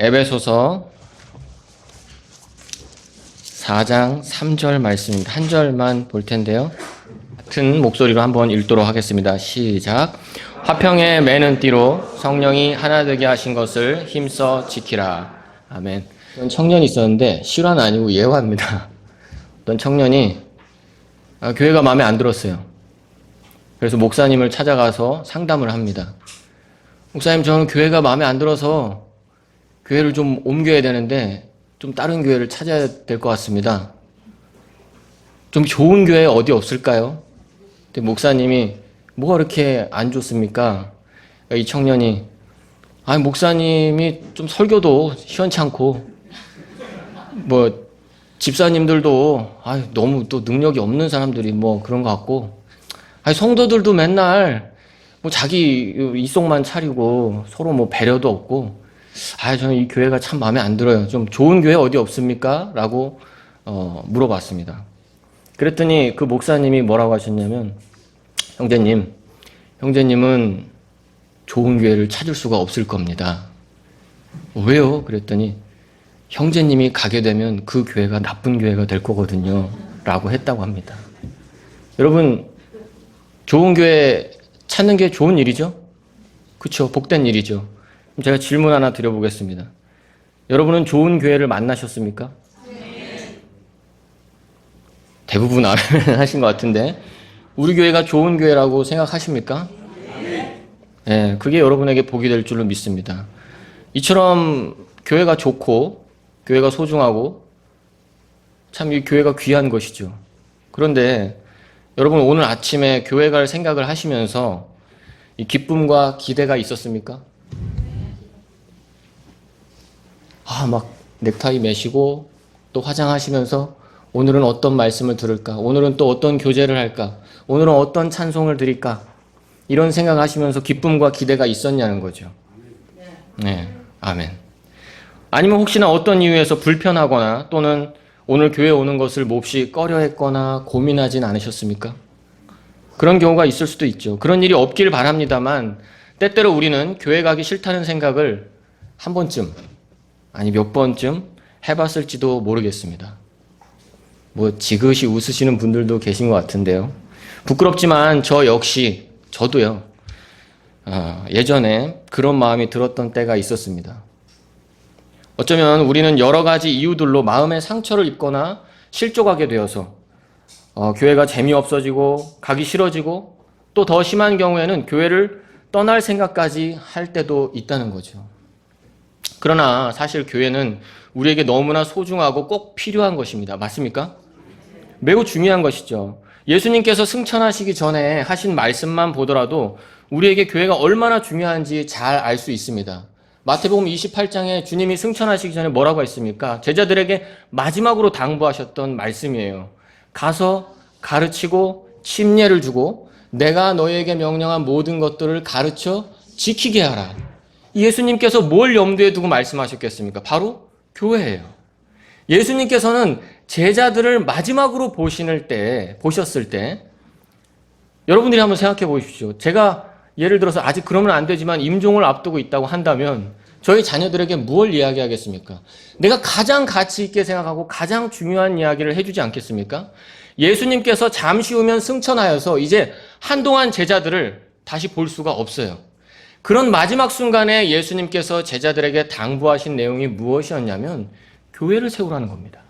에베소서 4장 3절 말씀입니다. 한 절만 볼 텐데요. 같은 목소리로 한번 읽도록 하겠습니다. 시작. 화평에 매는 띠로 성령이 하나 되게 하신 것을 힘써 지키라. 아멘. 어떤 청년이 있었는데 실화는 아니고 예화입니다. 어떤 청년이 교회가 마음에 안 들었어요. 그래서 목사님을 찾아가서 상담을 합니다. 목사님, 저는 교회가 마음에 안 들어서 교회를 좀 옮겨야 되는데 좀 다른 교회를 찾아야 될 것 같습니다. 좀 좋은 교회 어디 없을까요? 근데 목사님이 뭐가 그렇게 안 좋습니까? 이 청년이 목사님이 좀 설교도 시원찮고 뭐 집사님들도 너무 또 능력이 없는 사람들이 뭐 그런 것 같고 성도들도 맨날 뭐 자기 이속만 차리고 서로 뭐 배려도 없고 저는 이 교회가 참 마음에 안 들어요. 좀 좋은 교회 어디 없습니까? 라고 물어봤습니다. 그랬더니 그 목사님이 뭐라고 하셨냐면 형제님은 좋은 교회를 찾을 수가 없을 겁니다. 왜요? 그랬더니 형제님이 가게 되면 그 교회가 나쁜 교회가 될 거거든요. 라고 했다고 합니다. 여러분, 좋은 교회 찾는 게 좋은 일이죠? 그렇죠? 복된 일이죠. 그럼 제가 질문 하나 드려보겠습니다. 여러분은 좋은 교회를 만나셨습니까? 네. 대부분 아멘 하신 것 같은데 우리 교회가 좋은 교회라고 생각하십니까? 네, 그게 여러분에게 복이 될 줄로 믿습니다. 이처럼 교회가 좋고 교회가 소중하고 참 이 교회가 귀한 것이죠. 그런데 여러분 오늘 아침에 교회 갈 생각을 하시면서 이 기쁨과 기대가 있었습니까? 막 넥타이 매시고 또 화장하시면서 오늘은 어떤 말씀을 들을까? 오늘은 또 어떤 교제를 할까? 오늘은 어떤 찬송을 드릴까? 이런 생각하시면서 기쁨과 기대가 있었냐는 거죠. 네, 아멘. 아니면 혹시나 어떤 이유에서 불편하거나 또는 오늘 교회 오는 것을 몹시 꺼려했거나 고민하진 않으셨습니까? 그런 경우가 있을 수도 있죠. 그런 일이 없길 바랍니다만 때때로 우리는 교회 가기 싫다는 생각을 한 번쯤 아니 몇 번쯤 해봤을지도 모르겠습니다. 뭐 지그시 웃으시는 분들도 계신 것 같은데요. 부끄럽지만 저 역시 저도요. 예전에 그런 마음이 들었던 때가 있었습니다. 어쩌면 우리는 여러 가지 이유들로 마음의 상처를 입거나 실족하게 되어서 교회가 재미없어지고 가기 싫어지고 또 더 심한 경우에는 교회를 떠날 생각까지 할 때도 있다는 거죠. 그러나 사실 교회는 우리에게 너무나 소중하고 꼭 필요한 것입니다. 맞습니까? 매우 중요한 것이죠. 예수님께서 승천하시기 전에 하신 말씀만 보더라도 우리에게 교회가 얼마나 중요한지 잘 알 수 있습니다. 마태복음 28장에 주님이 승천하시기 전에 뭐라고 했습니까? 제자들에게 마지막으로 당부하셨던 말씀이에요. 가서 가르치고 침례를 주고 내가 너희에게 명령한 모든 것들을 가르쳐 지키게 하라. 예수님께서 뭘 염두에 두고 말씀하셨겠습니까? 바로 교회예요. 예수님께서는 제자들을 마지막으로 보셨을 때 여러분들이 한번 생각해 보십시오. 제가 예를 들어서 아직 그러면 안 되지만 임종을 앞두고 있다고 한다면 저희 자녀들에게 무엇을 이야기하겠습니까? 내가 가장 가치 있게 생각하고 가장 중요한 이야기를 해주지 않겠습니까? 예수님께서 잠시 후면 승천하여서 이제 한동안 제자들을 다시 볼 수가 없어요. 그런 마지막 순간에 예수님께서 제자들에게 당부하신 내용이 무엇이었냐면 교회를 세우라는 겁니다.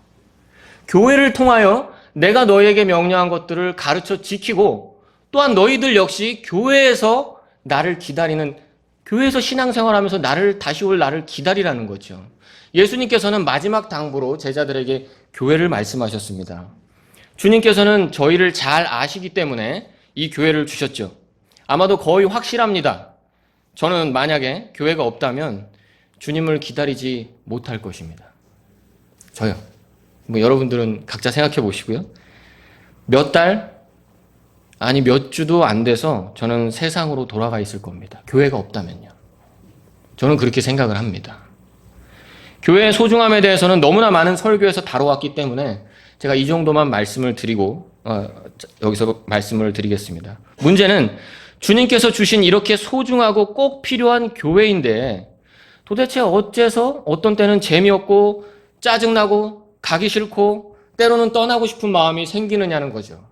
교회를 통하여 내가 너희에게 명령한 것들을 가르쳐 지키고 또한 너희들 역시 교회에서 나를 기다리는, 교회에서 신앙생활하면서 다시 올 나를 기다리라는 거죠. 예수님께서는 마지막 당부로 제자들에게 교회를 말씀하셨습니다. 주님께서는 저희를 잘 아시기 때문에 이 교회를 주셨죠. 아마도 거의 확실합니다. 저는 만약에 교회가 없다면 주님을 기다리지 못할 것입니다. 저요. 뭐 여러분들은 각자 생각해 보시고요. 몇 달, 아니 몇 주도 안 돼서 저는 세상으로 돌아가 있을 겁니다. 교회가 없다면요. 저는 그렇게 생각을 합니다. 교회의 소중함에 대해서는 너무나 많은 설교에서 다뤄왔기 때문에 제가 이 정도만 말씀을 드리고 여기서 말씀을 드리겠습니다. 문제는 주님께서 주신 이렇게 소중하고 꼭 필요한 교회인데 도대체 어째서 어떤 때는 재미없고 짜증나고 가기 싫고 때로는 떠나고 싶은 마음이 생기느냐는 거죠.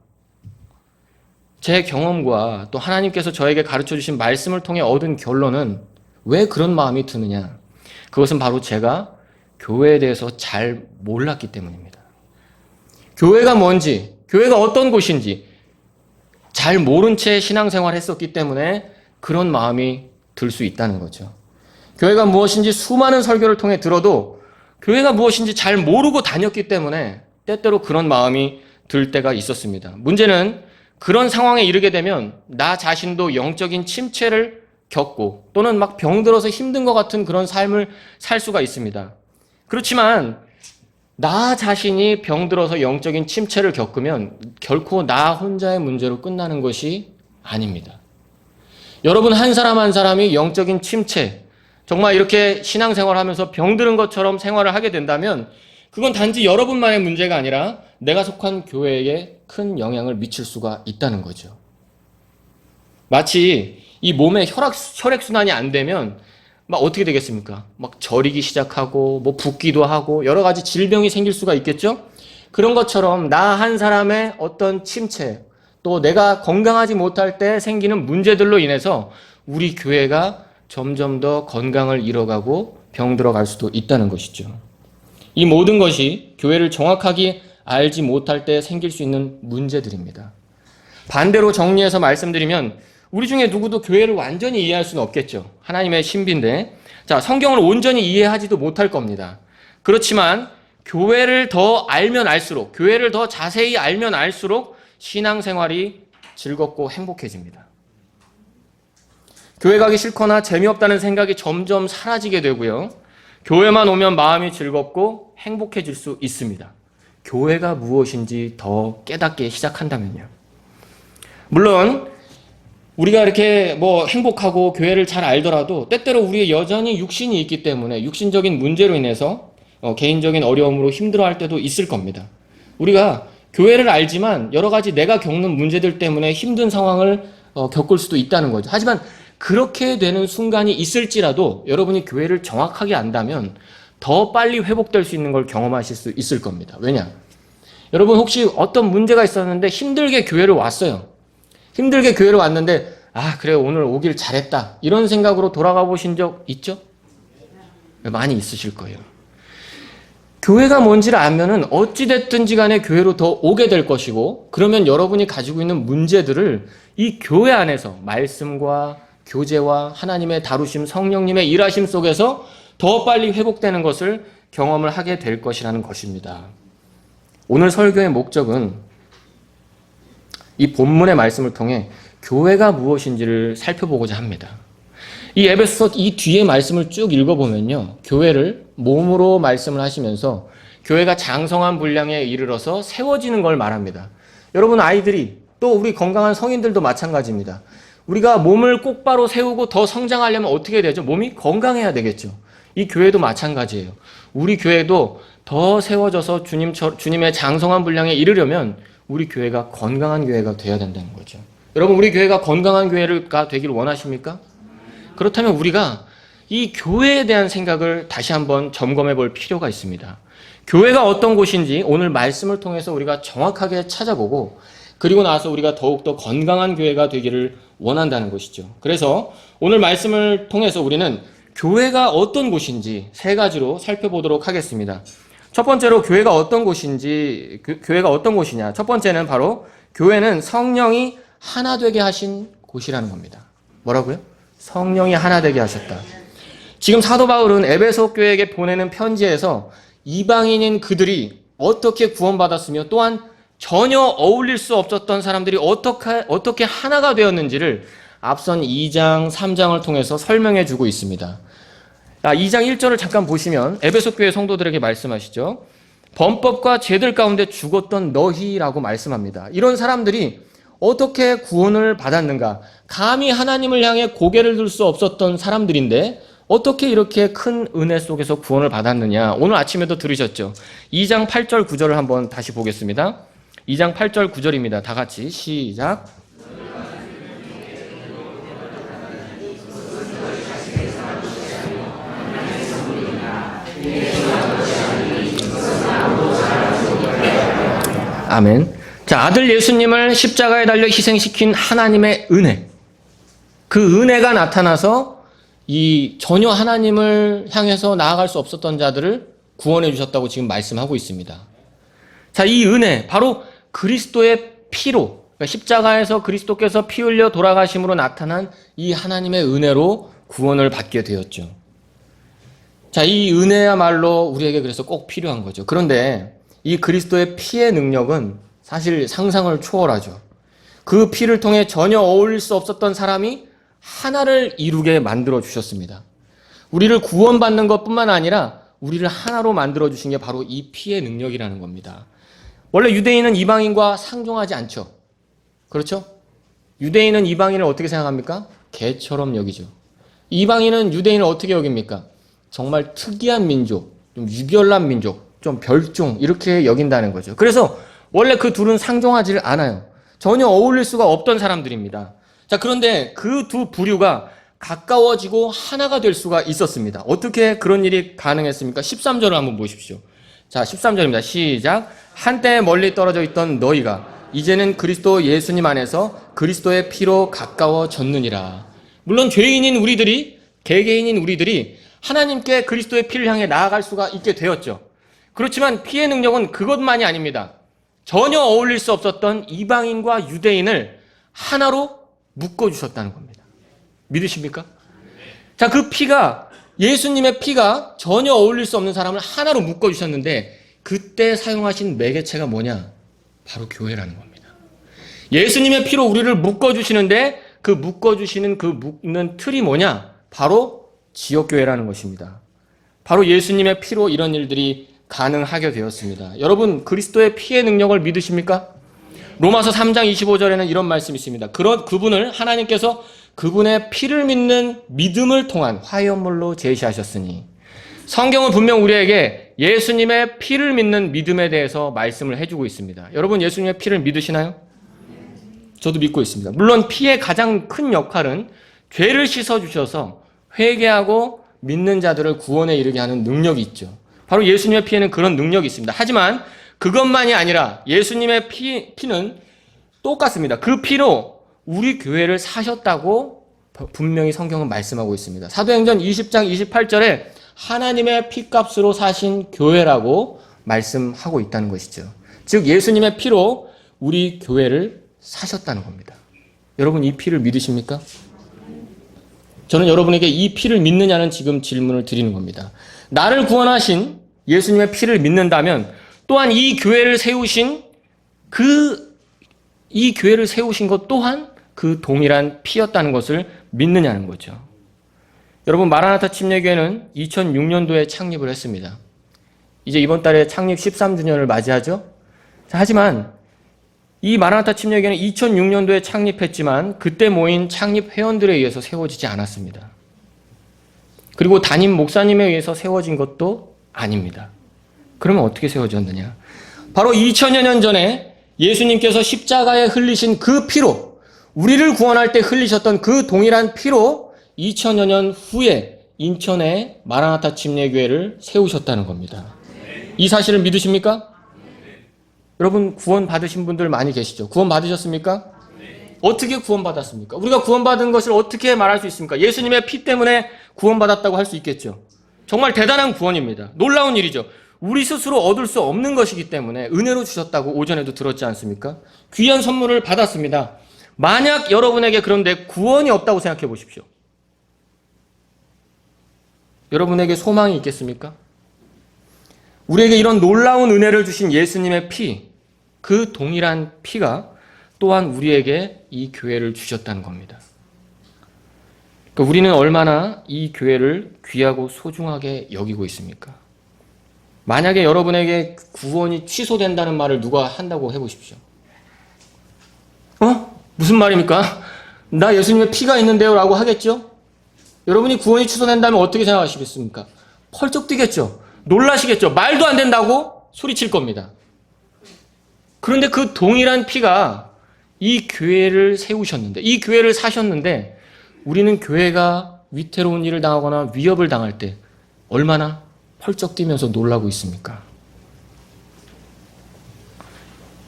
제 경험과 또 하나님께서 저에게 가르쳐 주신 말씀을 통해 얻은 결론은 왜 그런 마음이 드느냐? 그것은 바로 제가 교회에 대해서 잘 몰랐기 때문입니다. 교회가 뭔지, 교회가 어떤 곳인지 잘 모른 채 신앙생활을 했었기 때문에 그런 마음이 들 수 있다는 거죠. 교회가 무엇인지 수많은 설교를 통해 들어도 교회가 무엇인지 잘 모르고 다녔기 때문에 때때로 그런 마음이 들 때가 있었습니다. 문제는 그런 상황에 이르게 되면 나 자신도 영적인 침체를 겪고 또는 막 병들어서 힘든 것 같은 그런 삶을 살 수가 있습니다. 그렇지만 나 자신이 병들어서 영적인 침체를 겪으면 결코 나 혼자의 문제로 끝나는 것이 아닙니다. 여러분 한 사람 한 사람이 영적인 침체, 정말 이렇게 신앙생활하면서 병드는 것처럼 생활을 하게 된다면 그건 단지 여러분만의 문제가 아니라 내가 속한 교회에 큰 영향을 미칠 수가 있다는 거죠. 마치 이 몸에 혈액순환이 안 되면 막 어떻게 되겠습니까? 막 저리기 시작하고 뭐 붓기도 하고 여러 가지 질병이 생길 수가 있겠죠? 그런 것처럼 나 한 사람의 어떤 침체, 또 내가 건강하지 못할 때 생기는 문제들로 인해서 우리 교회가 점점 더 건강을 잃어가고 병들어갈 수도 있다는 것이죠. 이 모든 것이 교회를 정확하게 알지 못할 때 생길 수 있는 문제들입니다. 반대로 정리해서 말씀드리면 우리 중에 누구도 교회를 완전히 이해할 수는 없겠죠. 하나님의 신비인데, 자, 성경을 온전히 이해하지도 못할 겁니다. 그렇지만 교회를 더 알면 알수록, 교회를 더 자세히 알면 알수록 신앙생활이 즐겁고 행복해집니다. 교회 가기 싫거나 재미없다는 생각이 점점 사라지게 되고요. 교회만 오면 마음이 즐겁고 행복해질 수 있습니다. 교회가 무엇인지 더 깨닫게 시작한다면요. 물론 우리가 이렇게 뭐 행복하고 교회를 잘 알더라도 때때로 우리의 여전히 육신이 있기 때문에 육신적인 문제로 인해서 개인적인 어려움으로 힘들어할 때도 있을 겁니다. 우리가 교회를 알지만 여러 가지 내가 겪는 문제들 때문에 힘든 상황을 겪을 수도 있다는 거죠. 하지만 그렇게 되는 순간이 있을지라도 여러분이 교회를 정확하게 안다면 더 빨리 회복될 수 있는 걸 경험하실 수 있을 겁니다. 왜냐? 여러분 혹시 어떤 문제가 있었는데 힘들게 교회를 왔어요. 힘들게 교회를 왔는데 그래 오늘 오길 잘했다 이런 생각으로 돌아가 보신 적 있죠? 많이 있으실 거예요. 교회가 뭔지를 알면은 어찌됐든지 간에 교회로 더 오게 될 것이고 그러면 여러분이 가지고 있는 문제들을 이 교회 안에서 말씀과 교제와 하나님의 다루심, 성령님의 일하심 속에서 더 빨리 회복되는 것을 경험을 하게 될 것이라는 것입니다. 오늘 설교의 목적은 이 본문의 말씀을 통해 교회가 무엇인지를 살펴보고자 합니다. 이 에베소서 이 뒤에 말씀을 쭉 읽어보면요. 교회를 몸으로 말씀을 하시면서 교회가 장성한 분량에 이르러서 세워지는 걸 말합니다. 여러분 아이들이 또 우리 건강한 성인들도 마찬가지입니다. 우리가 몸을 똑바로 세우고 더 성장하려면 어떻게 되죠? 몸이 건강해야 되겠죠. 이 교회도 마찬가지예요. 우리 교회도 더 세워져서 주님의 장성한 분량에 이르려면 우리 교회가 건강한 교회가 되어야 된다는 거죠. 여러분 우리 교회가 건강한 교회가 되길 원하십니까? 그렇다면 우리가 이 교회에 대한 생각을 다시 한번 점검해 볼 필요가 있습니다. 교회가 어떤 곳인지 오늘 말씀을 통해서 우리가 정확하게 찾아보고 그리고 나서 우리가 더욱더 건강한 교회가 되기를 원한다는 것이죠. 그래서 오늘 말씀을 통해서 우리는 교회가 어떤 곳인지 세 가지로 살펴보도록 하겠습니다. 첫 번째로 교회가 어떤 곳인지, 교회가 어떤 곳이냐. 첫 번째는 바로 교회는 성령이 하나 되게 하신 곳이라는 겁니다. 뭐라고요? 성령이 하나 되게 하셨다. 지금 사도 바울은 에베소 교회에게 보내는 편지에서 이방인인 그들이 어떻게 구원받았으며 또한 전혀 어울릴 수 없었던 사람들이 어떻게 하나가 되었는지를 앞선 2장, 3장을 통해서 설명해 주고 있습니다. 2장 1절을 잠깐 보시면 에베소 교회 성도들에게 말씀하시죠. 범법과 죄들 가운데 죽었던 너희라고 말씀합니다. 이런 사람들이 어떻게 구원을 받았는가? 감히 하나님을 향해 고개를 들 수 없었던 사람들인데 어떻게 이렇게 큰 은혜 속에서 구원을 받았느냐? 오늘 아침에도 들으셨죠? 2장 8절 9절을 한번 다시 보겠습니다. 2장 8절 9절입니다. 다 같이 시작. 아멘. 자, 아들 예수님을 십자가에 달려 희생시킨 하나님의 은혜. 그 은혜가 나타나서 이 전혀 하나님을 향해서 나아갈 수 없었던 자들을 구원해 주셨다고 지금 말씀하고 있습니다. 자, 이 은혜, 바로 그리스도의 피로, 그러니까 십자가에서 그리스도께서 피 흘려 돌아가심으로 나타난 이 하나님의 은혜로 구원을 받게 되었죠. 자, 이 은혜야말로 우리에게 그래서 꼭 필요한 거죠. 그런데 이 그리스도의 피의 능력은 사실 상상을 초월하죠. 그 피를 통해 전혀 어울릴 수 없었던 사람이 하나를 이루게 만들어 주셨습니다. 우리를 구원받는 것뿐만 아니라 우리를 하나로 만들어 주신 게 바로 이 피의 능력이라는 겁니다. 원래 유대인은 이방인과 상종하지 않죠. 그렇죠? 유대인은 이방인을 어떻게 생각합니까? 개처럼 여기죠. 이방인은 유대인을 어떻게 여깁니까? 정말 특이한 민족, 좀 유별난 민족, 좀 별종 이렇게 여긴다는 거죠. 그래서 원래 그 둘은 상종하지를 않아요. 전혀 어울릴 수가 없던 사람들입니다. 자, 그런데 그 두 부류가 가까워지고 하나가 될 수가 있었습니다. 어떻게 그런 일이 가능했습니까? 13절을 한번 보십시오. 자, 13절입니다. 시작. 한때 멀리 떨어져 있던 너희가 이제는 그리스도 예수님 안에서 그리스도의 피로 가까워졌느니라. 물론 죄인인 우리들이, 개개인인 우리들이 하나님께 그리스도의 피를 향해 나아갈 수가 있게 되었죠. 그렇지만 피의 능력은 그것만이 아닙니다. 전혀 어울릴 수 없었던 이방인과 유대인을 하나로 묶어주셨다는 겁니다. 믿으십니까? 자, 그 피가, 예수님의 피가 전혀 어울릴 수 없는 사람을 하나로 묶어주셨는데 그때 사용하신 매개체가 뭐냐? 바로 교회라는 겁니다. 예수님의 피로 우리를 묶어주시는데 그 묶어주시는 그 묶는 틀이 뭐냐? 바로 지역교회라는 것입니다. 바로 예수님의 피로 이런 일들이 가능하게 되었습니다. 여러분, 그리스도의 피의 능력을 믿으십니까? 로마서 3장 25절에는 이런 말씀이 있습니다. 그분을 하나님께서 그분의 피를 믿는 믿음을 통한 화해연물로 제시하셨으니, 성경은 분명 우리에게 예수님의 피를 믿는 믿음에 대해서 말씀을 해주고 있습니다. 여러분, 예수님의 피를 믿으시나요? 저도 믿고 있습니다. 물론 피의 가장 큰 역할은 죄를 씻어주셔서 회개하고 믿는 자들을 구원에 이르게 하는 능력이 있죠. 바로 예수님의 피에는 그런 능력이 있습니다. 하지만 그것만이 아니라 예수님의 피는 똑같습니다. 그 피로 우리 교회를 사셨다고 분명히 성경은 말씀하고 있습니다. 사도행전 20장 28절에 하나님의 피값으로 사신 교회라고 말씀하고 있다는 것이죠. 즉 예수님의 피로 우리 교회를 사셨다는 겁니다. 여러분, 이 피를 믿으십니까? 저는 여러분에게 이 피를 믿느냐는 지금 질문을 드리는 겁니다. 나를 구원하신 예수님의 피를 믿는다면 또한 이 교회를 세우신 것 또한 그 동일한 피였다는 것을 믿느냐는 거죠. 여러분, 마라나타 침례교회는 2006년도에 창립을 했습니다. 이제 이번 달에 창립 13주년을 맞이하죠. 하지만 이 마라나타 침례교회는 2006년도에 창립했지만 그때 모인 창립 회원들에 의해서 세워지지 않았습니다. 그리고 담임 목사님에 의해서 세워진 것도 아닙니다. 그러면 어떻게 세워졌느냐? 바로 2000여 년 전에 예수님께서 십자가에 흘리신 그 피로, 우리를 구원할 때 흘리셨던 그 동일한 피로 2000여 년 후에 인천에 마라나타 침례교회를 세우셨다는 겁니다. 이 사실을 믿으십니까? 여러분, 구원 받으신 분들 많이 계시죠? 구원 받으셨습니까? 어떻게 구원 받았습니까? 우리가 구원 받은 것을 어떻게 말할 수 있습니까? 예수님의 피 때문에 구원 받았다고 할 수 있겠죠. 정말 대단한 구원입니다. 놀라운 일이죠. 우리 스스로 얻을 수 없는 것이기 때문에 은혜로 주셨다고 오전에도 들었지 않습니까? 귀한 선물을 받았습니다. 만약 여러분에게 그런데 구원이 없다고 생각해 보십시오. 여러분에게 소망이 있겠습니까? 우리에게 이런 놀라운 은혜를 주신 예수님의 피, 그 동일한 피가 또한 우리에게 이 교회를 주셨다는 겁니다. 그러니까 우리는 얼마나 이 교회를 귀하고 소중하게 여기고 있습니까? 만약에 여러분에게 구원이 취소된다는 말을 누가 한다고 해보십시오. 무슨 말입니까? 나 예수님의 피가 있는데요 라고 하겠죠? 여러분이 구원이 취소된다면 어떻게 생각하시겠습니까? 펄쩍 뛰겠죠? 놀라시겠죠? 말도 안 된다고 소리칠 겁니다. 그런데 그 동일한 피가 이 교회를 세우셨는데, 이 교회를 사셨는데, 우리는 교회가 위태로운 일을 당하거나 위협을 당할 때 얼마나 펄쩍 뛰면서 놀라고 있습니까?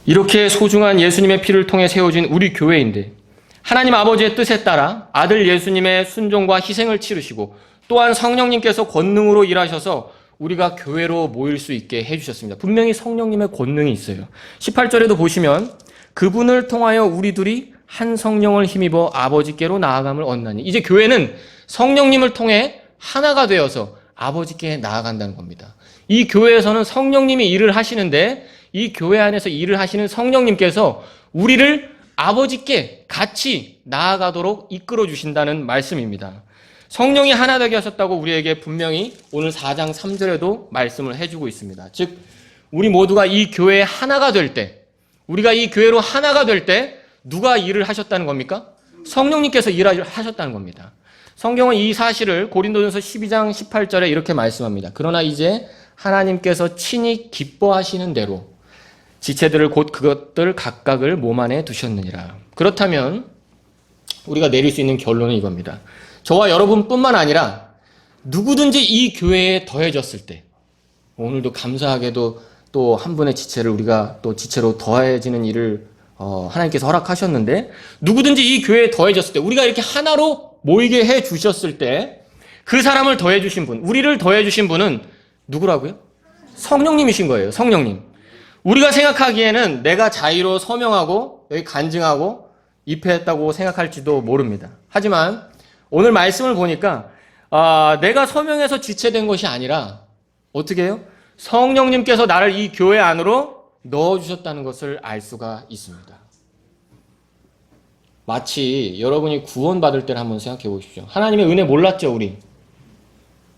이렇게 소중한 예수님의 피를 통해 세워진 우리 교회인데 하나님 아버지의 뜻에 따라 아들 예수님의 순종과 희생을 치르시고 또한 성령님께서 권능으로 일하셔서 우리가 교회로 모일 수 있게 해주셨습니다. 분명히 성령님의 권능이 있어요. 18절에도 보시면 그분을 통하여 우리들이 한 성령을 힘입어 아버지께로 나아감을 얻나니, 이제 교회는 성령님을 통해 하나가 되어서 아버지께 나아간다는 겁니다. 이 교회에서는 성령님이 일을 하시는데 이 교회 안에서 일을 하시는 성령님께서 우리를 아버지께 같이 나아가도록 이끌어 주신다는 말씀입니다. 성령이 하나 되게 하셨다고 우리에게 분명히 오늘 4장 3절에도 말씀을 해주고 있습니다. 즉 우리 모두가 이 교회의 하나가 될 때, 우리가 이 교회로 하나가 될 때 누가 일을 하셨다는 겁니까? 성령님께서 일을 하셨다는 겁니다. 성경은 이 사실을 고린도전서 12장 18절에 이렇게 말씀합니다. 그러나 이제 하나님께서 친히 기뻐하시는 대로 지체들을 곧 그것들 각각을 몸 안에 두셨느니라. 그렇다면 우리가 내릴 수 있는 결론은 이겁니다. 저와 여러분뿐만 아니라 누구든지 이 교회에 더해졌을 때, 오늘도 감사하게도 또 한 분의 지체를 우리가 또 지체로 더해지는 일을 하나님께서 허락하셨는데, 누구든지 이 교회에 더해졌을 때, 우리가 이렇게 하나로 모이게 해 주셨을 때 그 사람을 더해 주신 분, 우리를 더해 주신 분은 누구라고요? 성령님이신 거예요. 성령님. 우리가 생각하기에는 내가 자의로 서명하고 여기 간증하고 입회했다고 생각할지도 모릅니다. 하지만 오늘 말씀을 보니까 내가 서명해서 지체된 것이 아니라 어떻게 해요? 성령님께서 나를 이 교회 안으로 넣어주셨다는 것을 알 수가 있습니다. 마치 여러분이 구원받을 때를 한번 생각해 보십시오. 하나님의 은혜 몰랐죠, 우리.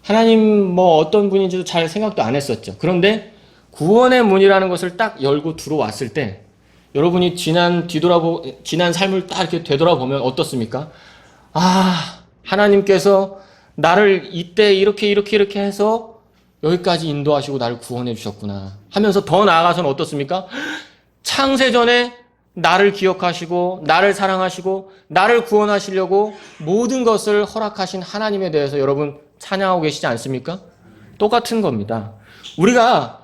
하나님 어떤 분인지도 잘 생각도 안 했었죠. 그런데 구원의 문이라는 것을 딱 열고 들어왔을 때 여러분이 지난 삶을 딱 이렇게 되돌아보면 어떻습니까? 하나님께서 나를 이때 이렇게 해서 여기까지 인도하시고 나를 구원해 주셨구나 하면서 더 나아가서는 어떻습니까? 창세전에 나를 기억하시고 나를 사랑하시고 나를 구원하시려고 모든 것을 허락하신 하나님에 대해서 여러분 찬양하고 계시지 않습니까? 똑같은 겁니다. 우리가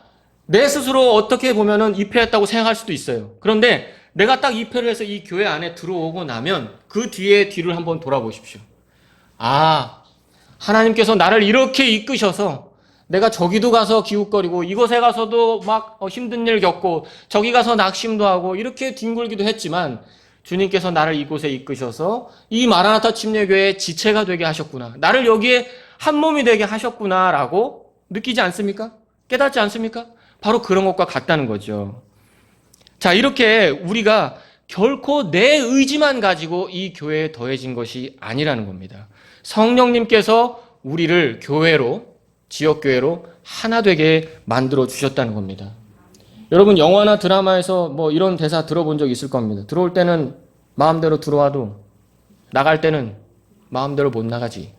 내 스스로 어떻게 보면은 입회했다고 생각할 수도 있어요. 그런데 내가 딱 입회를 해서 이 교회 안에 들어오고 나면 그 뒤를 한번 돌아보십시오. 하나님께서 나를 이렇게 이끄셔서 내가 저기도 가서 기웃거리고 이곳에 가서도 막 힘든 일 겪고 저기 가서 낙심도 하고 이렇게 뒹굴기도 했지만 주님께서 나를 이곳에 이끄셔서 이 마라나타 침례교회의 지체가 되게 하셨구나. 나를 여기에 한 몸이 되게 하셨구나라고 느끼지 않습니까? 깨닫지 않습니까? 바로 그런 것과 같다는 거죠. 자, 이렇게 우리가 결코 내 의지만 가지고 이 교회에 더해진 것이 아니라는 겁니다. 성령님께서 우리를 교회로, 지역교회로 하나 되게 만들어 주셨다는 겁니다. 여러분 영화나 드라마에서 이런 대사 들어본 적 있을 겁니다. 들어올 때는 마음대로 들어와도 나갈 때는 마음대로 못 나가지.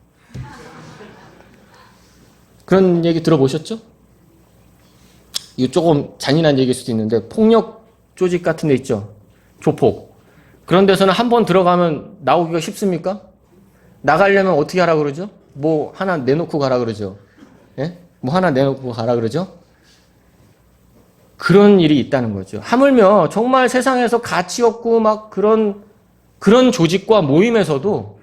그런 얘기 들어보셨죠? 이거 조금 잔인한 얘기일 수도 있는데 폭력 조직 같은 데 있죠. 조폭. 그런 데서는 한번 들어가면 나오기가 쉽습니까? 나가려면 어떻게 하라 그러죠? 하나 내놓고 가라 그러죠. 예? 하나 내놓고 가라 그러죠? 그런 일이 있다는 거죠. 하물며 정말 세상에서 가치 없고 그런 조직과 모임에서도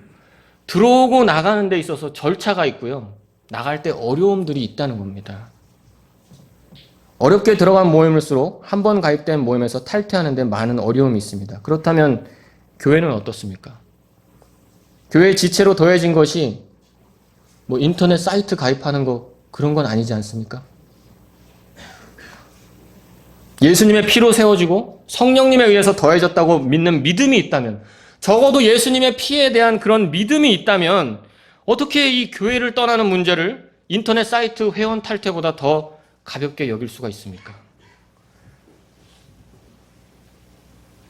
들어오고 나가는 데 있어서 절차가 있고요. 나갈 때 어려움들이 있다는 겁니다. 어렵게 들어간 모임일수록 한 번 가입된 모임에서 탈퇴하는 데 많은 어려움이 있습니다. 그렇다면 교회는 어떻습니까? 교회 지체로 더해진 것이 인터넷 사이트 가입하는 거 그런 건 아니지 않습니까? 예수님의 피로 세워지고 성령님에 의해서 더해졌다고 믿는 믿음이 있다면, 적어도 예수님의 피에 대한 그런 믿음이 있다면 어떻게 이 교회를 떠나는 문제를 인터넷 사이트 회원 탈퇴보다 더 가볍게 여길 수가 있습니까?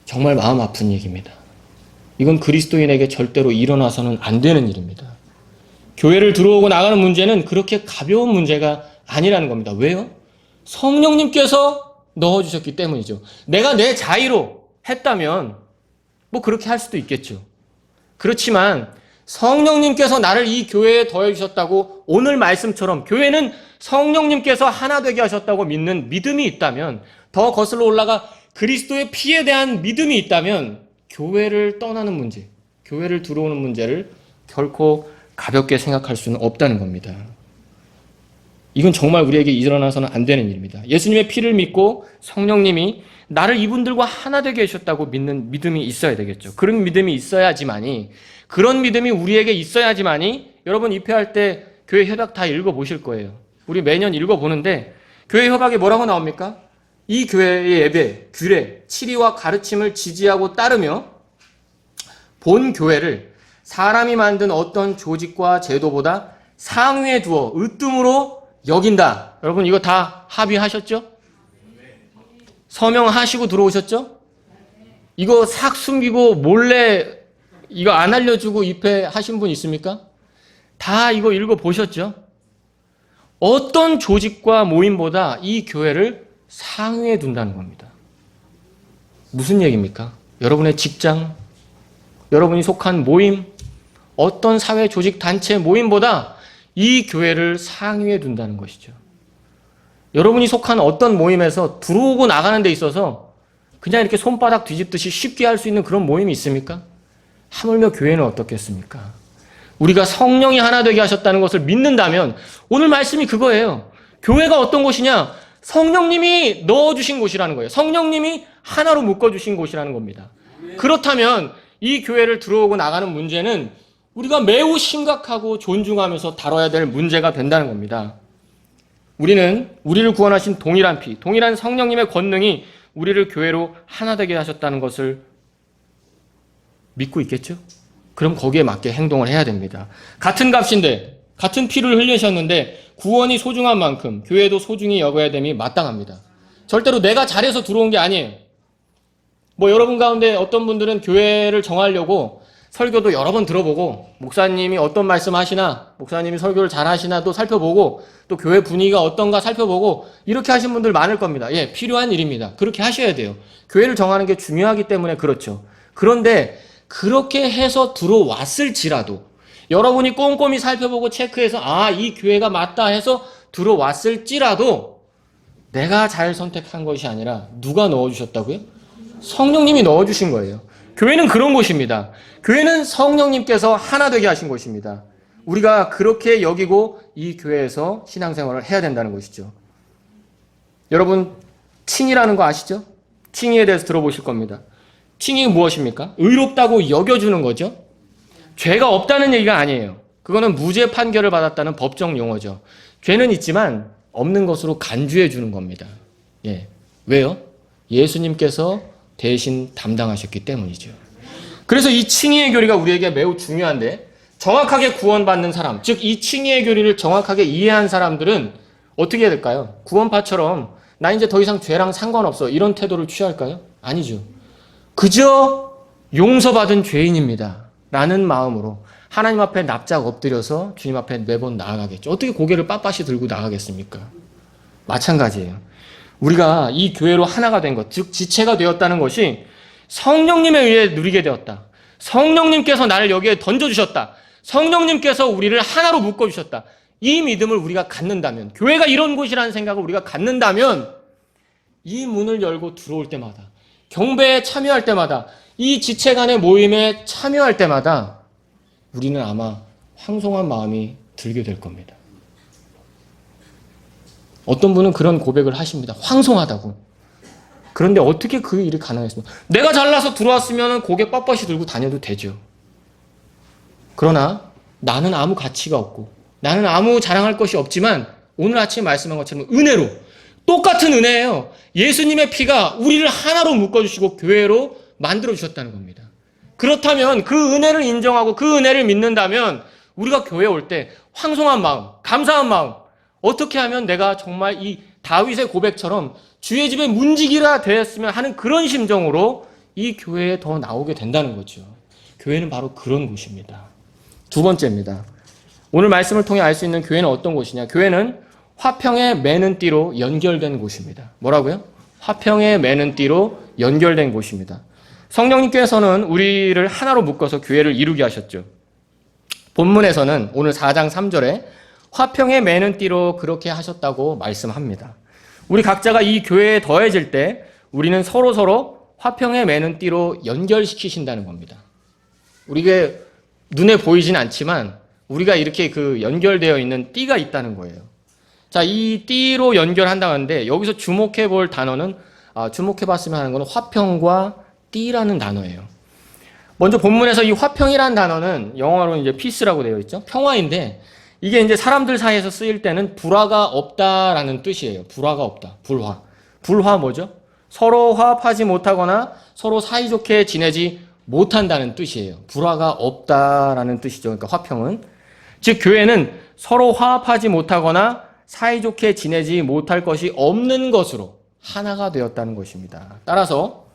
정말 마음 아픈 얘기입니다. 이건 그리스도인에게 절대로 일어나서는 안 되는 일입니다. 교회를 들어오고 나가는 문제는 그렇게 가벼운 문제가 아니라는 겁니다. 왜요? 성령님께서 넣어주셨기 때문이죠. 내가 내 자의로 했다면 그렇게 할 수도 있겠죠. 그렇지만 성령님께서 나를 이 교회에 더해주셨다고, 오늘 말씀처럼 교회는 성령님께서 하나 되게 하셨다고 믿는 믿음이 있다면, 더 거슬러 올라가 그리스도의 피에 대한 믿음이 있다면 교회를 떠나는 문제, 교회를 들어오는 문제를 결코 가볍게 생각할 수는 없다는 겁니다. 이건 정말 우리에게 일어나서는 안 되는 일입니다. 예수님의 피를 믿고 성령님이 나를 이분들과 하나 되게 하셨다고 믿는 믿음이 있어야 되겠죠. 그런 믿음이 있어야지만이, 그런 믿음이 우리에게 있어야지만이, 여러분 입회할 때 교회 협약 다 읽어보실 거예요. 우리 매년 읽어보는데 교회 협약에 뭐라고 나옵니까? 이 교회의 예배, 규례, 치리와 가르침을 지지하고 따르며 본 교회를 사람이 만든 어떤 조직과 제도보다 상위에 두어 으뜸으로 여긴다. 여러분 이거 다 합의하셨죠? 서명하시고 들어오셨죠? 이거 싹 숨기고 몰래 이거 안 알려주고 입회하신 분 있습니까? 다 이거 읽어보셨죠? 어떤 조직과 모임보다 이 교회를 상위에 둔다는 겁니다. 무슨 얘기입니까? 여러분의 직장, 여러분이 속한 모임, 어떤 사회 조직 단체 모임보다 이 교회를 상위에 둔다는 것이죠. 여러분이 속한 어떤 모임에서 들어오고 나가는 데 있어서 그냥 이렇게 손바닥 뒤집듯이 쉽게 할 수 있는 그런 모임이 있습니까? 하물며 교회는 어떻겠습니까? 우리가 성령이 하나 되게 하셨다는 것을 믿는다면 오늘 말씀이 그거예요. 교회가 어떤 곳이냐? 성령님이 넣어주신 곳이라는 거예요. 성령님이 하나로 묶어주신 곳이라는 겁니다. 그렇다면 이 교회를 들어오고 나가는 문제는 우리가 매우 심각하고 존중하면서 다뤄야 될 문제가 된다는 겁니다. 우리는 우리를 구원하신 동일한 피, 동일한 성령님의 권능이 우리를 교회로 하나 되게 하셨다는 것을 믿고 있겠죠? 그럼 거기에 맞게 행동을 해야 됩니다. 같은 값인데, 같은 피를 흘리셨는데 구원이 소중한 만큼 교회도 소중히 여겨야 됨이 마땅합니다. 절대로 내가 잘해서 들어온 게 아니에요. 여러분 가운데 어떤 분들은 교회를 정하려고 설교도 여러 번 들어보고, 목사님이 어떤 말씀 하시나, 목사님이 설교를 잘 하시나도 살펴보고, 또 교회 분위기가 어떤가 살펴보고, 이렇게 하신 분들 많을 겁니다. 예, 필요한 일입니다. 그렇게 하셔야 돼요. 교회를 정하는 게 중요하기 때문에 그렇죠. 그런데 그렇게 해서 들어왔을지라도, 여러분이 꼼꼼히 살펴보고 체크해서 이 교회가 맞다 해서 들어왔을지라도 내가 잘 선택한 것이 아니라 누가 넣어주셨다고요? 성령님이 넣어주신 거예요. 교회는 그런 곳입니다. 교회는 성령님께서 하나 되게 하신 곳입니다. 우리가 그렇게 여기고 이 교회에서 신앙생활을 해야 된다는 것이죠. 여러분, 칭의라는 거 아시죠? 칭의에 대해서 들어보실 겁니다. 칭의가 무엇입니까? 의롭다고 여겨주는 거죠. 죄가 없다는 얘기가 아니에요. 그거는 무죄 판결을 받았다는 법정 용어죠. 죄는 있지만 없는 것으로 간주해 주는 겁니다. 예. 왜요? 예수님께서 대신 담당하셨기 때문이죠. 그래서 이 칭의의 교리가 우리에게 매우 중요한데, 정확하게 구원받는 사람, 즉 이 칭의의 교리를 정확하게 이해한 사람들은 어떻게 해야 될까요? 구원파처럼 나 이제 더 이상 죄랑 상관없어 이런 태도를 취할까요? 아니죠. 그저 용서받은 죄인입니다 라는 마음으로 하나님 앞에 납작 엎드려서 주님 앞에 매번 나아가겠죠. 어떻게 고개를 빳빳이 들고 나가겠습니까? 마찬가지예요. 우리가 이 교회로 하나가 된 것, 즉 지체가 되었다는 것이 성령님에 의해 누리게 되었다. 성령님께서 나를 여기에 던져주셨다. 성령님께서 우리를 하나로 묶어주셨다. 이 믿음을 우리가 갖는다면, 교회가 이런 곳이라는 생각을 우리가 갖는다면, 이 문을 열고 들어올 때마다, 경배에 참여할 때마다, 이 지체 간의 모임에 참여할 때마다 우리는 아마 황송한 마음이 들게 될 겁니다. 어떤 분은 그런 고백을 하십니다. 황송하다고. 그런데 어떻게 그 일이 가능했습니까? 내가 잘나서 들어왔으면 고개 빳빳이 들고 다녀도 되죠. 그러나 나는 아무 가치가 없고 나는 아무 자랑할 것이 없지만 오늘 아침에 말씀한 것처럼 은혜로, 똑같은 은혜예요. 예수님의 피가 우리를 하나로 묶어주시고 교회로 만들어주셨다는 겁니다. 그렇다면 그 은혜를 인정하고 그 은혜를 믿는다면 우리가 교회에 올 때 황송한 마음, 감사한 마음, 어떻게 하면 내가 정말 이 다윗의 고백처럼 주의 집에 문지기라 되었으면 하는 그런 심정으로 이 교회에 더 나오게 된다는 거죠. 교회는 바로 그런 곳입니다. 두 번째입니다. 오늘 말씀을 통해 알 수 있는 교회는 어떤 곳이냐? 교회는 화평의 매는 띠로 연결된 곳입니다. 뭐라고요? 화평의 매는 띠로 연결된 곳입니다. 성령님께서는 우리를 하나로 묶어서 교회를 이루게 하셨죠. 본문에서는 오늘 4장 3절에 화평의 매는 띠로 그렇게 하셨다고 말씀합니다. 우리 각자가 이 교회에 더해질 때 우리는 서로서로 화평에 매는 띠로 연결시키신다는 겁니다. 우리가 눈에 보이진 않지만 우리가 이렇게 그 연결되어 있는 띠가 있다는 거예요. 자, 이 띠로 연결한다고 하는데 여기서 주목해 볼 단어는 주목해 봤으면 하는 것은 화평과 띠라는 단어예요. 먼저 본문에서 이 화평이라는 단어는 영어로 이제 peace라고 되어 있죠. 평화인데 이게 이제 사람들 사이에서 쓰일 때는 불화가 없다라는 뜻이에요. 불화가 없다. 불화. 불화 뭐죠? 서로 화합하지 못하거나 서로 사이좋게 지내지 못한다는 뜻이에요. 불화가 없다라는 뜻이죠. 그러니까 화평은. 즉 교회는 서로 화합하지 못하거나 사이좋게 지내지 못할 것이 없는 것으로 하나가 되었다는 것입니다. 따라서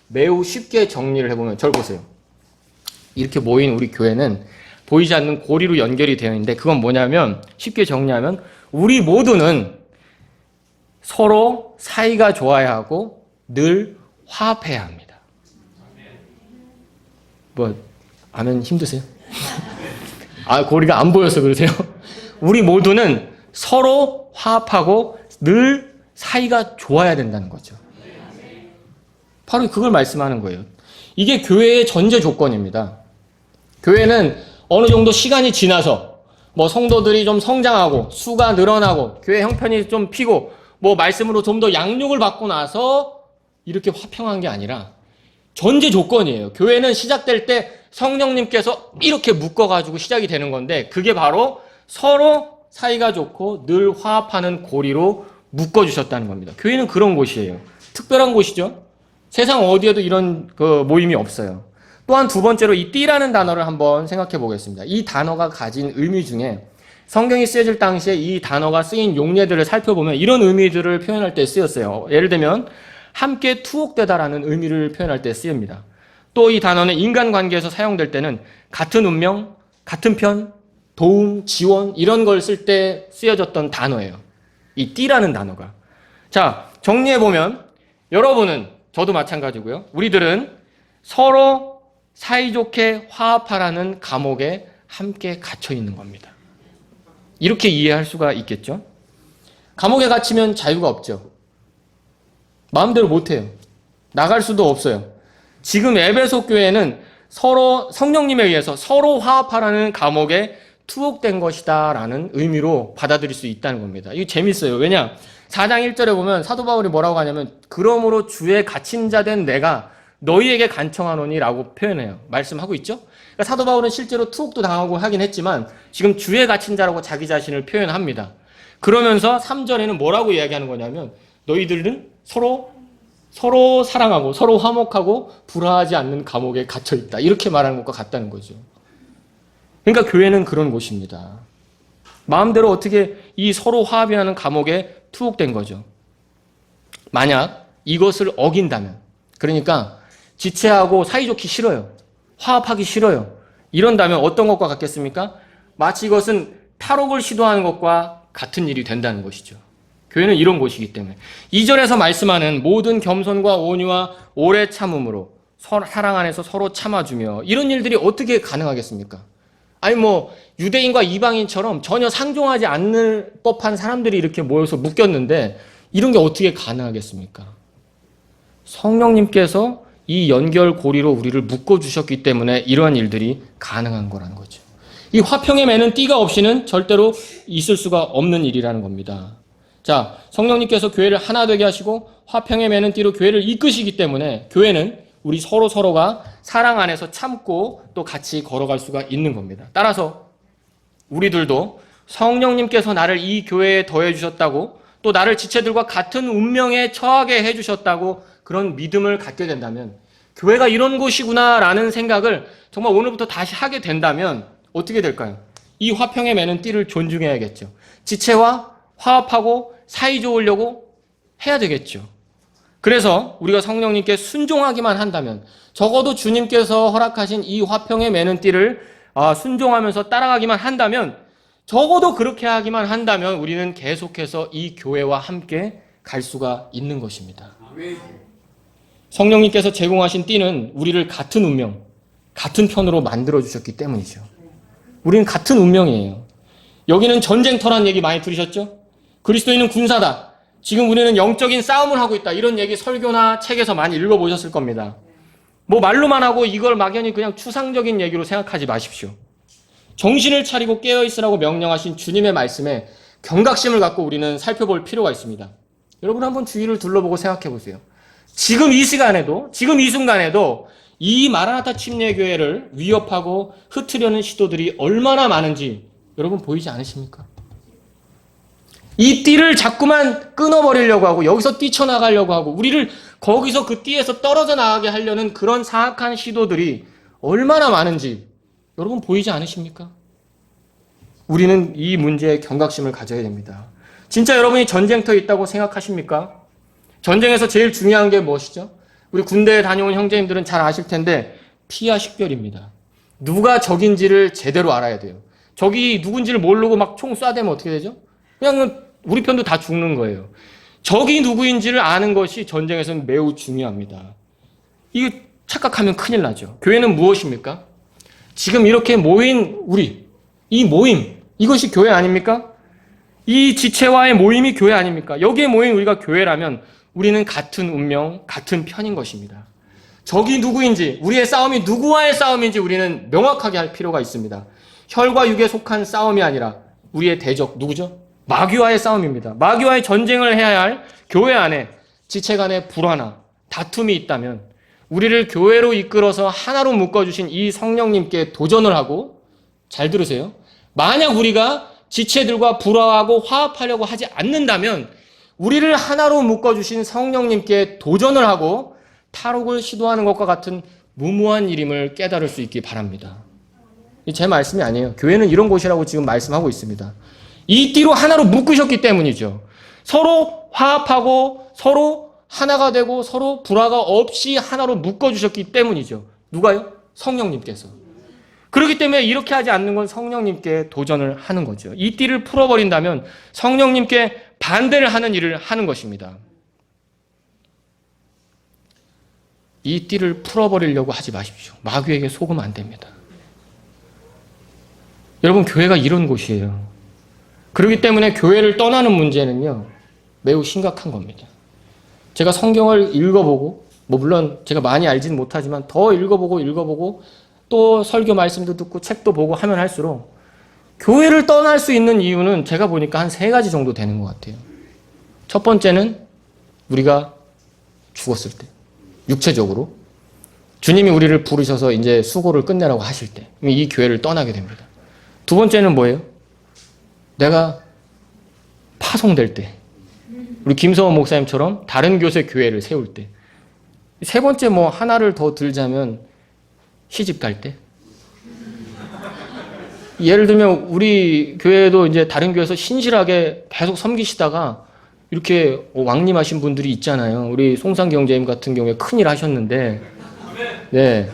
매우 쉽게 정리를 해보면 절 보세요. 이렇게 모인 우리 교회는 보이지 않는 고리로 연결이 되어 있는데 그건 뭐냐면 쉽게 정리하면 우리 모두는 서로 사이가 좋아야 하고 늘 화합해야 합니다. 뭐 아멘 힘드세요? 고리가 안 보여서 그러세요? 우리 모두는 서로 화합하고 늘 사이가 좋아야 된다는 거죠. 바로 그걸 말씀하는 거예요. 이게 교회의 전제 조건입니다. 교회는 어느 정도 시간이 지나서 뭐 성도들이 좀 성장하고 수가 늘어나고 교회 형편이 좀 피고 뭐 말씀으로 좀 더 양육을 받고 나서 이렇게 화평한 게 아니라 전제 조건이에요. 교회는 시작될 때 성령님께서 이렇게 묶어가지고 시작이 되는 건데 그게 바로 서로 사이가 좋고 늘 화합하는 고리로 묶어주셨다는 겁니다. 교회는 그런 곳이에요. 특별한 곳이죠. 세상 어디에도 이런 모임이 없어요. 또한 두 번째로 이 띠라는 단어를 한번 생각해 보겠습니다. 이 단어가 가진 의미 중에 성경이 쓰여질 당시에 이 단어가 쓰인 용례들을 살펴보면 이런 의미들을 표현할 때 쓰였어요. 예를 들면 함께 투옥되다라는 의미를 표현할 때 쓰입니다. 또 이 단어는 인간관계에서 사용될 때는 같은 운명, 같은 편, 도움, 지원 이런 걸 쓸 때 쓰여졌던 단어예요. 이 띠라는 단어가. 자, 정리해보면 여러분은 저도 마찬가지고요. 우리들은 서로 사이좋게 화합하라는 감옥에 함께 갇혀 있는 겁니다. 이렇게 이해할 수가 있겠죠? 감옥에 갇히면 자유가 없죠. 마음대로 못해요. 나갈 수도 없어요. 지금 에베소 교회는 서로 성령님에 의해서 서로 화합하라는 감옥에 투옥된 것이다 라는 의미로 받아들일 수 있다는 겁니다. 이게 재밌어요. 왜냐? 4장 1절에 보면 사도 바울이 뭐라고 하냐면 그러므로 주의 갇힌 자 된 내가 너희에게 간청하노니 라고 표현해요. 말씀하고 있죠? 그러니까 사도 바울은 실제로 투옥도 당하고 하긴 했지만 지금 주의 갇힌 자라고 자기 자신을 표현합니다. 그러면서 3절에는 뭐라고 이야기하는 거냐면 너희들은 서로 사랑하고 서로 화목하고 불화하지 않는 감옥에 갇혀 있다. 이렇게 말하는 것과 같다는 거죠. 그러니까 교회는 그런 곳입니다. 마음대로 어떻게 이 서로 화합이라는 감옥에 투옥된 거죠. 만약 이것을 어긴다면, 그러니까 지체하고 사이좋기 싫어요. 화합하기 싫어요. 이런다면 어떤 것과 같겠습니까? 마치 이것은 탈옥을 시도하는 것과 같은 일이 된다는 것이죠. 교회는 이런 곳이기 때문에 2절에서 말씀하는 모든 겸손과 온유와 오래 참음으로 사랑 안에서 서로 참아주며 이런 일들이 어떻게 가능하겠습니까? 아니 유대인과 이방인처럼 전혀 상종하지 않을 법한 사람들이 이렇게 모여서 묶였는데 이런 게 어떻게 가능하겠습니까? 성령님께서 이 연결고리로 우리를 묶어주셨기 때문에 이러한 일들이 가능한 거라는 거죠. 이 화평에 매는 띠가 없이는 절대로 있을 수가 없는 일이라는 겁니다. 자, 성령님께서 교회를 하나 되게 하시고 화평에 매는 띠로 교회를 이끄시기 때문에 교회는 우리 서로가 사랑 안에서 참고 또 같이 걸어갈 수가 있는 겁니다. 따라서 우리들도 성령님께서 나를 이 교회에 더해주셨다고 또 나를 지체들과 같은 운명에 처하게 해주셨다고 그런 믿음을 갖게 된다면 교회가 이런 곳이구나 라는 생각을 정말 오늘부터 다시 하게 된다면 어떻게 될까요? 이 화평에 매는 띠를 존중해야겠죠. 지체와 화합하고 사이좋으려고 해야 되겠죠. 그래서 우리가 성령님께 순종하기만 한다면 적어도 주님께서 허락하신 이 화평에 매는 띠를 순종하면서 따라가기만 한다면 적어도 그렇게 하기만 한다면 우리는 계속해서 이 교회와 함께 갈 수가 있는 것입니다. 성령님께서 제공하신 띠는 우리를 같은 운명, 같은 편으로 만들어주셨기 때문이죠. 우리는 같은 운명이에요. 여기는 전쟁터란 얘기 많이 들으셨죠? 그리스도인은 군사다. 지금 우리는 영적인 싸움을 하고 있다. 이런 얘기 설교나 책에서 많이 읽어보셨을 겁니다. 뭐 말로만 하고 이걸 막연히 그냥 추상적인 얘기로 생각하지 마십시오. 정신을 차리고 깨어있으라고 명령하신 주님의 말씀에 경각심을 갖고 우리는 살펴볼 필요가 있습니다. 여러분 한번 주위를 둘러보고 생각해 보세요. 지금 이 시간에도, 지금 이 순간에도 이 마라나타 침례교회를 위협하고 흩으려는 시도들이 얼마나 많은지 여러분 보이지 않으십니까? 이 띠를 자꾸만 끊어버리려고 하고 여기서 뛰쳐나가려고 하고 우리를 거기서 그 띠에서 떨어져 나가게 하려는 그런 사악한 시도들이 얼마나 많은지 여러분 보이지 않으십니까? 우리는 이 문제에 경각심을 가져야 됩니다. 진짜 여러분이 전쟁터에 있다고 생각하십니까? 전쟁에서 제일 중요한 게 무엇이죠? 우리 군대에 다녀온 형제님들은 잘 아실 텐데 피와 식별입니다. 누가 적인지를 제대로 알아야 돼요. 적이 누군지를 모르고 막 총 쏴대면 어떻게 되죠? 그냥 우리 편도 다 죽는 거예요. 적이 누구인지를 아는 것이 전쟁에서는 매우 중요합니다. 이게 착각하면 큰일 나죠. 교회는 무엇입니까? 지금 이렇게 모인 우리, 이 모임, 이것이 교회 아닙니까? 이 지체와의 모임이 교회 아닙니까? 여기에 모인 우리가 교회라면 우리는 같은 운명, 같은 편인 것입니다. 적이 누구인지, 우리의 싸움이 누구와의 싸움인지 우리는 명확하게 할 필요가 있습니다. 혈과 육에 속한 싸움이 아니라 우리의 대적, 누구죠? 마귀와의 싸움입니다. 마귀와의 전쟁을 해야 할 교회 안에 지체 간의 불화나 다툼이 있다면 우리를 교회로 이끌어서 하나로 묶어주신 이 성령님께 도전을 하고, 잘 들으세요. 만약 우리가 지체들과 불화하고 화합하려고 하지 않는다면 우리를 하나로 묶어주신 성령님께 도전을 하고 탈옥을 시도하는 것과 같은 무모한 일임을 깨달을 수 있기 바랍니다. 제 말씀이 아니에요. 교회는 이런 곳이라고 지금 말씀하고 있습니다. 이 띠로 하나로 묶으셨기 때문이죠. 서로 화합하고 서로 하나가 되고 서로 불화가 없이 하나로 묶어주셨기 때문이죠. 누가요? 성령님께서. 그렇기 때문에 이렇게 하지 않는 건 성령님께 도전을 하는 거죠. 이 띠를 풀어버린다면 성령님께 반대를 하는 일을 하는 것입니다. 이 띠를 풀어버리려고 하지 마십시오. 마귀에게 속으면 안 됩니다. 여러분, 교회가 이런 곳이에요. 그렇기 때문에 교회를 떠나는 문제는요, 매우 심각한 겁니다. 제가 성경을 읽어보고, 물론 제가 많이 알지는 못하지만 더 읽어보고 또 설교 말씀도 듣고 책도 보고 하면 할수록 교회를 떠날 수 있는 이유는 제가 보니까 한 3가지 정도 되는 것 같아요. 첫 번째는 우리가 죽었을 때, 육체적으로 주님이 우리를 부르셔서 이제 수고를 끝내라고 하실 때 이 교회를 떠나게 됩니다. 두 번째는 뭐예요? 내가 파송될 때, 우리 김성원 목사님처럼 다른 곳의 교회를 세울 때. 세 번째 하나를 더 들자면 시집 갈 때. 예를 들면 우리 교회도 이제 다른 교회에서 신실하게 계속 섬기시다가 이렇게 왕림하신 분들이 있잖아요. 우리 송상경제님 같은 경우에 큰일 하셨는데, 네.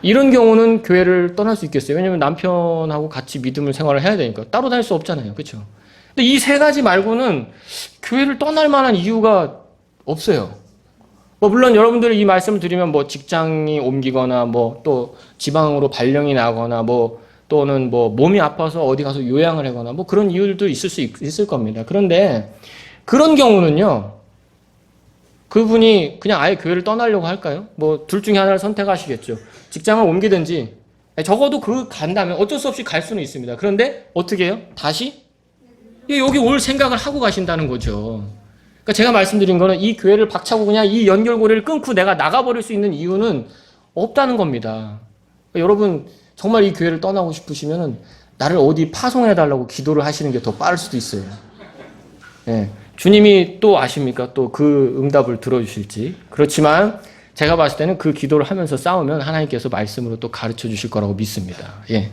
이런 경우는 교회를 떠날 수 있겠어요. 왜냐면 남편하고 같이 믿음을 생활을 해야 되니까. 따로 다닐 수 없잖아요. 그렇죠? 근데 이 3가지 말고는 교회를 떠날 만한 이유가 없어요. 물론 여러분들이 이 말씀을 드리면 직장이 옮기거나 또 지방으로 발령이 나거나 또는 몸이 아파서 어디 가서 요양을 하거나 그런 이유들도 있을 겁니다. 그런데 그런 경우는요, 그분이 그냥 아예 교회를 떠나려고 할까요? 둘 중에 하나를 선택하시겠죠. 직장을 옮기든지, 적어도 간다면 어쩔 수 없이 갈 수는 있습니다. 그런데 어떻게 해요? 다시 여기 올 생각을 하고 가신다는 거죠. 그러니까 제가 말씀드린 거는 이 교회를 박차고 그냥 이 연결고리를 끊고 내가 나가버릴 수 있는 이유는 없다는 겁니다. 그러니까 여러분, 정말 이 교회를 떠나고 싶으시면은 나를 어디 파송해달라고 기도를 하시는 게 더 빠를 수도 있어요. 네. 주님이 또 아십니까? 또 그 응답을 들어주실지. 그렇지만 제가 봤을 때는 그 기도를 하면서 싸우면 하나님께서 말씀으로 또 가르쳐 주실 거라고 믿습니다. 예.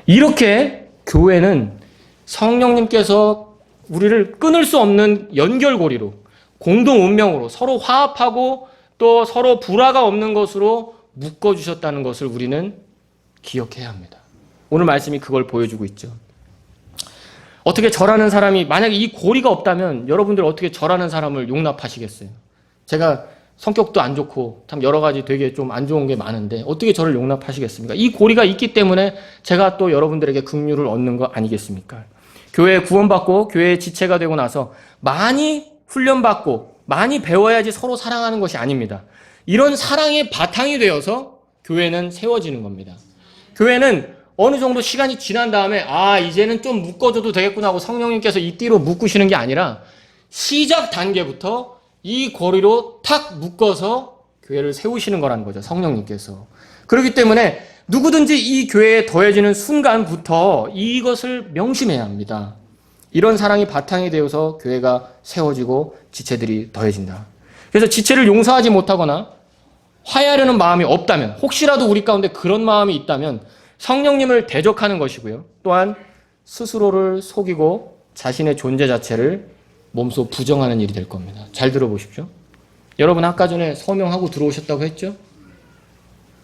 이렇게 교회는 성령님께서 우리를 끊을 수 없는 연결고리로, 공동 운명으로 서로 화합하고 또 서로 불화가 없는 것으로 묶어주셨다는 것을 우리는 기억해야 합니다. 오늘 말씀이 그걸 보여주고 있죠. 어떻게 절하는 사람이, 만약에 이 고리가 없다면 여러분들 어떻게 절하는 사람을 용납하시겠어요? 제가 성격도 안 좋고 참 여러 가지 되게 좀 안 좋은 게 많은데 어떻게 저를 용납하시겠습니까? 이 고리가 있기 때문에 제가 또 여러분들에게 긍휼을 얻는 거 아니겠습니까? 교회에 구원받고 교회의 지체가 되고 나서 많이 훈련받고 많이 배워야지 서로 사랑하는 것이 아닙니다. 이런 사랑의 바탕이 되어서 교회는 세워지는 겁니다. 교회는 어느 정도 시간이 지난 다음에 이제는 좀 묶어줘도 되겠구나 하고 성령님께서 이 띠로 묶으시는 게 아니라 시작 단계부터 이 고리로 탁 묶어서 교회를 세우시는 거라는 거죠. 성령님께서. 그렇기 때문에 누구든지 이 교회에 더해지는 순간부터 이것을 명심해야 합니다. 이런 사랑이 바탕이 되어서 교회가 세워지고 지체들이 더해진다. 그래서 지체를 용서하지 못하거나 화해하려는 마음이 없다면, 혹시라도 우리 가운데 그런 마음이 있다면 성령님을 대적하는 것이고요. 또한 스스로를 속이고 자신의 존재 자체를 몸소 부정하는 일이 될 겁니다. 잘 들어보십시오. 여러분 아까 전에 서명하고 들어오셨다고 했죠?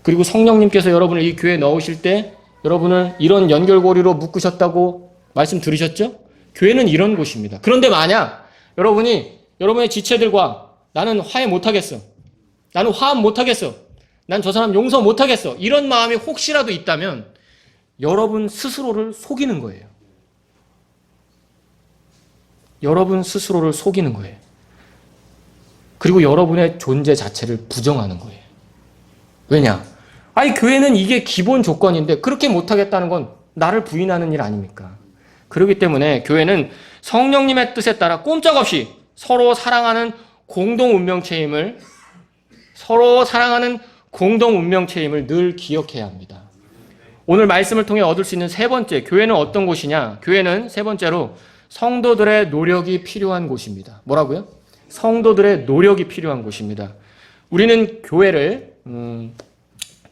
그리고 성령님께서 여러분을 이 교회에 넣으실 때 여러분을 이런 연결고리로 묶으셨다고 말씀 들으셨죠? 교회는 이런 곳입니다. 그런데 만약 여러분이 여러분의 지체들과 나는 화해 못하겠어. 나는 화합 못하겠어. 난 저 사람 용서 못하겠어. 이런 마음이 혹시라도 있다면 여러분 스스로를 속이는 거예요. 여러분 스스로를 속이는 거예요. 그리고 여러분의 존재 자체를 부정하는 거예요. 왜냐? 교회는 이게 기본 조건인데 그렇게 못하겠다는 건 나를 부인하는 일 아닙니까? 그렇기 때문에 교회는 성령님의 뜻에 따라 꼼짝없이 서로 사랑하는 공동 운명체임을 늘 기억해야 합니다. 오늘 말씀을 통해 얻을 수 있는 세 번째, 교회는 어떤 곳이냐? 교회는 세 번째로 성도들의 노력이 필요한 곳입니다. 뭐라고요? 성도들의 노력이 필요한 곳입니다. 우리는 교회를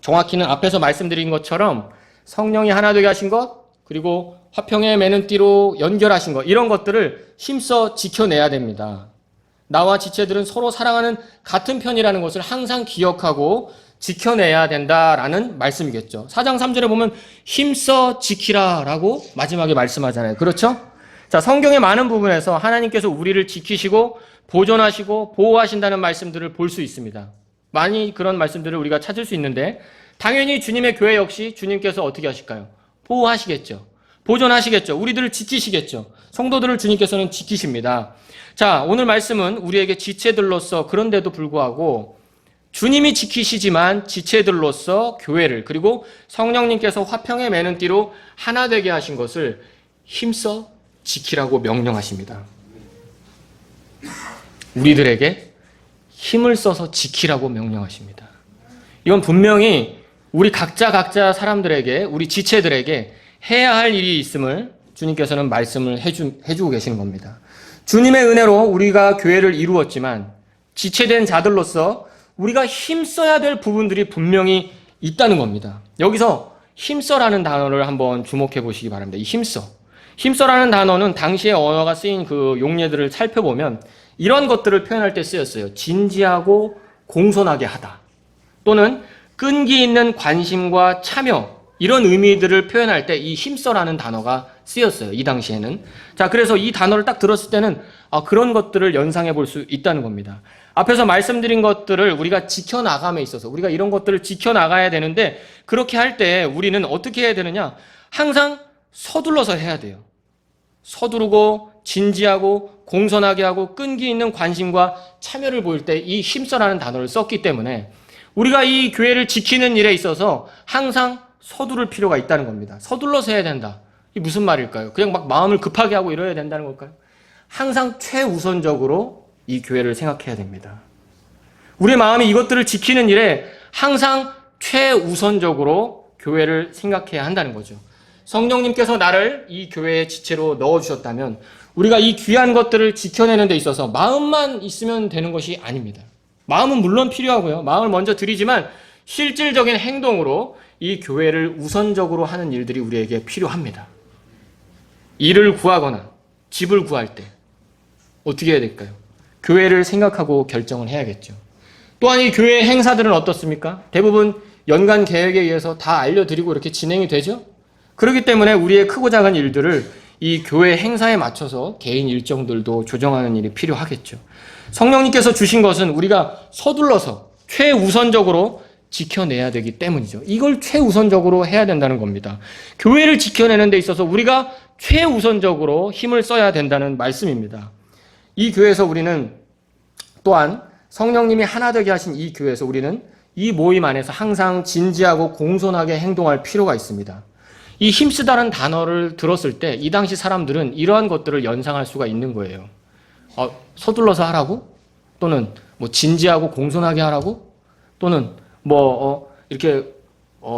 정확히는 앞에서 말씀드린 것처럼 성령이 하나 되게 하신 것, 그리고 화평에 매는 띠로 연결하신 것, 이런 것들을 힘써 지켜내야 됩니다. 나와 지체들은 서로 사랑하는 같은 편이라는 것을 항상 기억하고 지켜내야 된다라는 말씀이겠죠. 4장 3절에 보면 힘써 지키라라고 마지막에 말씀하잖아요. 그렇죠? 자, 성경의 많은 부분에서 하나님께서 우리를 지키시고 보존하시고 보호하신다는 말씀들을 볼 수 있습니다. 많이 그런 말씀들을 우리가 찾을 수 있는데 당연히 주님의 교회 역시 주님께서 어떻게 하실까요? 보호하시겠죠. 보존하시겠죠. 우리들을 지키시겠죠. 성도들을 주님께서는 지키십니다. 자, 오늘 말씀은 우리에게 지체들로서 그런데도 불구하고 주님이 지키시지만 지체들로서 교회를, 그리고 성령님께서 화평에 매는 띠로 하나 되게 하신 것을 힘써 지키라고 명령하십니다. 우리들에게 힘을 써서 지키라고 명령하십니다. 이건 분명히 우리 각자 사람들에게, 우리 지체들에게 해야 할 일이 있음을 주님께서는 말씀을 해주고 계시는 겁니다. 주님의 은혜로 우리가 교회를 이루었지만 지체된 자들로서 우리가 힘써야 될 부분들이 분명히 있다는 겁니다. 여기서 힘써라는 단어를 한번 주목해 보시기 바랍니다. 이 힘써라는 단어는 당시의 언어가 쓰인 그 용례들을 살펴보면 이런 것들을 표현할 때 쓰였어요. 진지하고 공손하게 하다, 또는 끈기 있는 관심과 참여, 이런 의미들을 표현할 때 이 힘써라는 단어가 쓰였어요. 이 당시에는. 자, 그래서 이 단어를 딱 들었을 때는 그런 것들을 연상해 볼 수 있다는 겁니다. 앞에서 말씀드린 것들을 우리가 지켜나감에 있어서 우리가 이런 것들을 지켜나가야 되는데, 그렇게 할 때 우리는 어떻게 해야 되느냐? 항상 서둘러서 해야 돼요. 서두르고 진지하고 공손하게 하고 끈기 있는 관심과 참여를 보일 때 이 힘써라는 단어를 썼기 때문에 우리가 이 교회를 지키는 일에 있어서 항상 서두를 필요가 있다는 겁니다. 서둘러서 해야 된다. 이게 무슨 말일까요? 그냥 막 마음을 급하게 하고 이래야 된다는 걸까요? 항상 최우선적으로 이 교회를 생각해야 됩니다. 우리 마음이 이것들을 지키는 일에 항상 최우선적으로 교회를 생각해야 한다는 거죠. 성령님께서 나를 이 교회의 지체로 넣어주셨다면 우리가 이 귀한 것들을 지켜내는 데 있어서 마음만 있으면 되는 것이 아닙니다. 마음은 물론 필요하고요. 마음을 먼저 드리지만 실질적인 행동으로 이 교회를 우선적으로 하는 일들이 우리에게 필요합니다. 일을 구하거나 집을 구할 때 어떻게 해야 될까요? 교회를 생각하고 결정을 해야겠죠. 또한 이 교회의 행사들은 어떻습니까? 대부분 연간 계획에 의해서 다 알려드리고 이렇게 진행이 되죠. 그렇기 때문에 우리의 크고 작은 일들을 이 교회 행사에 맞춰서 개인 일정들도 조정하는 일이 필요하겠죠. 성령님께서 주신 것은 우리가 서둘러서 최우선적으로 지켜내야 되기 때문이죠. 이걸 최우선적으로 해야 된다는 겁니다. 교회를 지켜내는 데 있어서 우리가 최우선적으로 힘을 써야 된다는 말씀입니다. 이 교회에서 우리는 또한 성령님이 하나 되게 하신 이 교회에서 우리는 이 모임 안에서 항상 진지하고 공손하게 행동할 필요가 있습니다. 이 힘쓰다는 단어를 들었을 때 이 당시 사람들은 이러한 것들을 연상할 수가 있는 거예요. 서둘러서 하라고? 또는 뭐 진지하고 공손하게 하라고? 또는 이렇게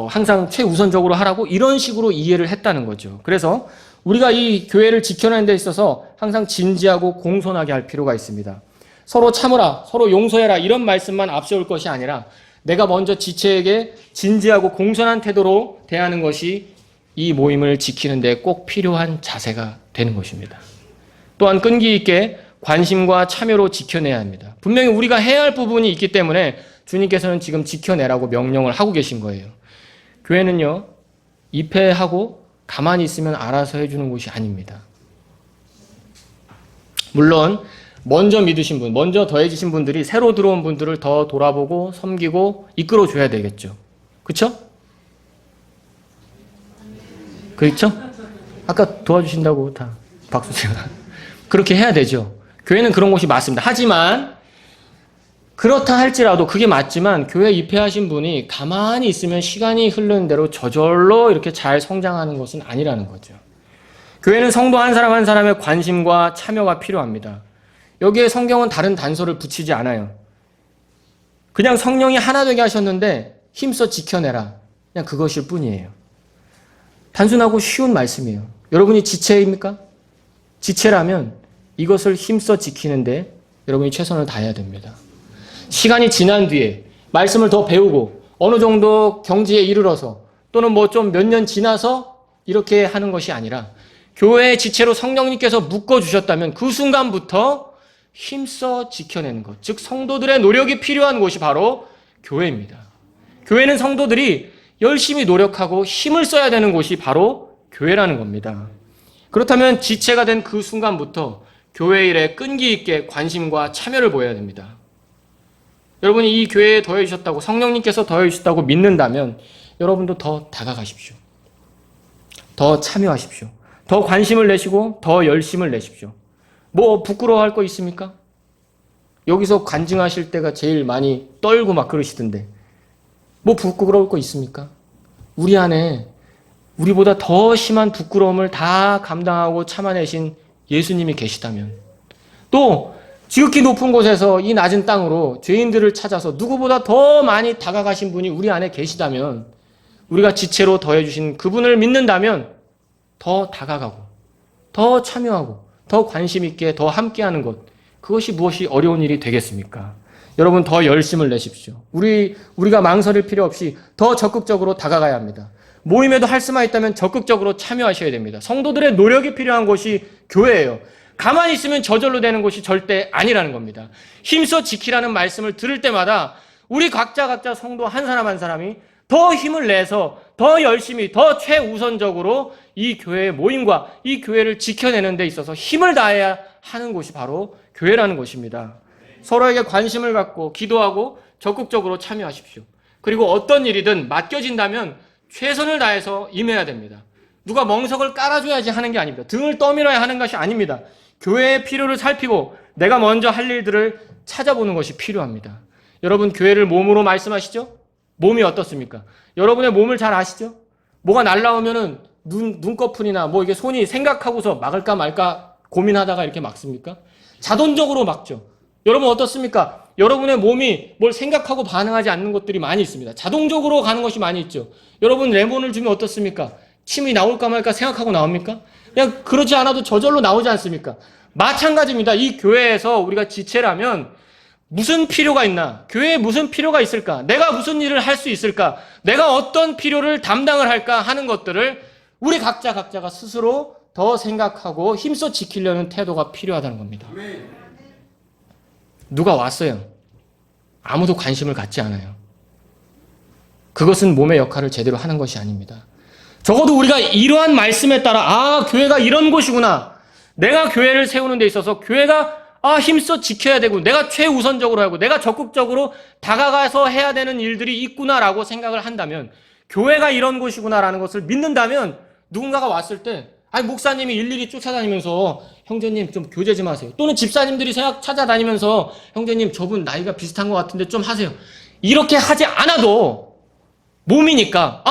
항상 최우선적으로 하라고? 이런 식으로 이해를 했다는 거죠. 그래서 우리가 이 교회를 지켜내는 데 있어서 항상 진지하고 공손하게 할 필요가 있습니다. 서로 참으라, 서로 용서해라 이런 말씀만 앞세울 것이 아니라 내가 먼저 지체에게 진지하고 공손한 태도로 대하는 것이 이 모임을 지키는 데 꼭 필요한 자세가 되는 것입니다. 또한 끈기 있게 관심과 참여로 지켜내야 합니다. 분명히 우리가 해야 할 부분이 있기 때문에 주님께서는 지금 지켜내라고 명령을 하고 계신 거예요. 교회는요, 입회하고 가만히 있으면 알아서 해주는 곳이 아닙니다. 물론 먼저 믿으신 분, 먼저 더해지신 분들이 새로 들어온 분들을 더 돌아보고 섬기고 이끌어줘야 되겠죠. 그렇죠? 그렇죠? 아까 도와주신다고 다 박수 치고 그렇게 해야 되죠. 교회는 그런 곳이 맞습니다. 하지만 그렇다 할지라도 그게 맞지만 교회 입회하신 분이 가만히 있으면 시간이 흐르는 대로 저절로 이렇게 잘 성장하는 것은 아니라는 거죠. 교회는 성도 한 사람 한 사람의 관심과 참여가 필요합니다. 여기에 성경은 다른 단서를 붙이지 않아요. 그냥 성령이 하나 되게 하셨는데 힘써 지켜내라. 그냥 그것일 뿐이에요. 단순하고 쉬운 말씀이에요. 여러분이 지체입니까? 지체라면 이것을 힘써 지키는데 여러분이 최선을 다해야 됩니다. 시간이 지난 뒤에 말씀을 더 배우고 어느 정도 경지에 이르러서 또는 좀 몇 년 지나서 이렇게 하는 것이 아니라 교회의 지체로 성령님께서 묶어주셨다면 그 순간부터 힘써 지켜내는 것, 즉 성도들의 노력이 필요한 곳이 바로 교회입니다. 교회는 성도들이 열심히 노력하고 힘을 써야 되는 곳이 바로 교회라는 겁니다. 그렇다면 지체가 된 그 순간부터 교회 일에 끈기 있게 관심과 참여를 보여야 됩니다. 여러분이 이 교회에 더해주셨다고 성령님께서 더해주셨다고 믿는다면 여러분도 더 다가가십시오. 더 참여하십시오. 더 관심을 내시고 더 열심을 내십시오. 부끄러워할 거 있습니까? 여기서 간증하실 때가 제일 많이 떨고 막 그러시던데 부끄러울 거 있습니까? 우리 안에 우리보다 더 심한 부끄러움을 다 감당하고 참아내신 예수님이 계시다면 또 지극히 높은 곳에서 이 낮은 땅으로 죄인들을 찾아서 누구보다 더 많이 다가가신 분이 우리 안에 계시다면 우리가 지체로 더해주신 그분을 믿는다면 더 다가가고 더 참여하고 더 관심 있게 더 함께하는 것, 그것이 무엇이 어려운 일이 되겠습니까? 여러분 더 열심을 내십시오. 우리가 망설일 필요 없이 더 적극적으로 다가가야 합니다. 모임에도 할 수만 있다면 적극적으로 참여하셔야 됩니다. 성도들의 노력이 필요한 곳이 교회예요. 가만히 있으면 저절로 되는 곳이 절대 아니라는 겁니다. 힘써 지키라는 말씀을 들을 때마다 우리 각자 성도 한 사람 한 사람이 더 힘을 내서 더 열심히 더 최우선적으로 이 교회의 모임과 이 교회를 지켜내는 데 있어서 힘을 다해야 하는 곳이 바로 교회라는 것입니다. 서로에게 관심을 갖고 기도하고 적극적으로 참여하십시오. 그리고 어떤 일이든 맡겨진다면 최선을 다해서 임해야 됩니다. 누가 멍석을 깔아줘야지 하는 게 아닙니다. 등을 떠밀어야 하는 것이 아닙니다. 교회의 필요를 살피고 내가 먼저 할 일들을 찾아보는 것이 필요합니다. 여러분 교회를 몸으로 말씀하시죠? 몸이 어떻습니까? 여러분의 몸을 잘 아시죠? 뭐가 날라오면은 눈꺼풀이나 이게 손이 생각하고서 막을까 말까 고민하다가 이렇게 막습니까? 자동적으로 막죠. 여러분 어떻습니까? 여러분의 몸이 뭘 생각하고 반응하지 않는 것들이 많이 있습니다. 자동적으로 가는 것이 많이 있죠. 여러분 레몬을 주면 어떻습니까? 침이 나올까 말까 생각하고 나옵니까? 그냥 그러지 않아도 저절로 나오지 않습니까? 마찬가지입니다. 이 교회에서 우리가 지체라면 무슨 필요가 있나? 교회에 무슨 필요가 있을까? 내가 무슨 일을 할 수 있을까? 내가 어떤 필요를 담당을 할까 하는 것들을 우리 각자가 스스로 더 생각하고 힘써 지키려는 태도가 필요하다는 겁니다. 누가 왔어요. 아무도 관심을 갖지 않아요. 그것은 몸의 역할을 제대로 하는 것이 아닙니다. 적어도 우리가 이러한 말씀에 따라 교회가 이런 곳이구나. 내가 교회를 세우는 데 있어서 교회가 힘써 지켜야 되고 내가 최우선적으로 하고 내가 적극적으로 다가가서 해야 되는 일들이 있구나라고 생각을 한다면 교회가 이런 곳이구나라는 것을 믿는다면 누군가가 왔을 때 목사님이 일일이 쫓아다니면서 형제님 좀 교제 좀 하세요. 또는 집사님들이 찾아다니면서 형제님 저분 나이가 비슷한 것 같은데 좀 하세요. 이렇게 하지 않아도 몸이니까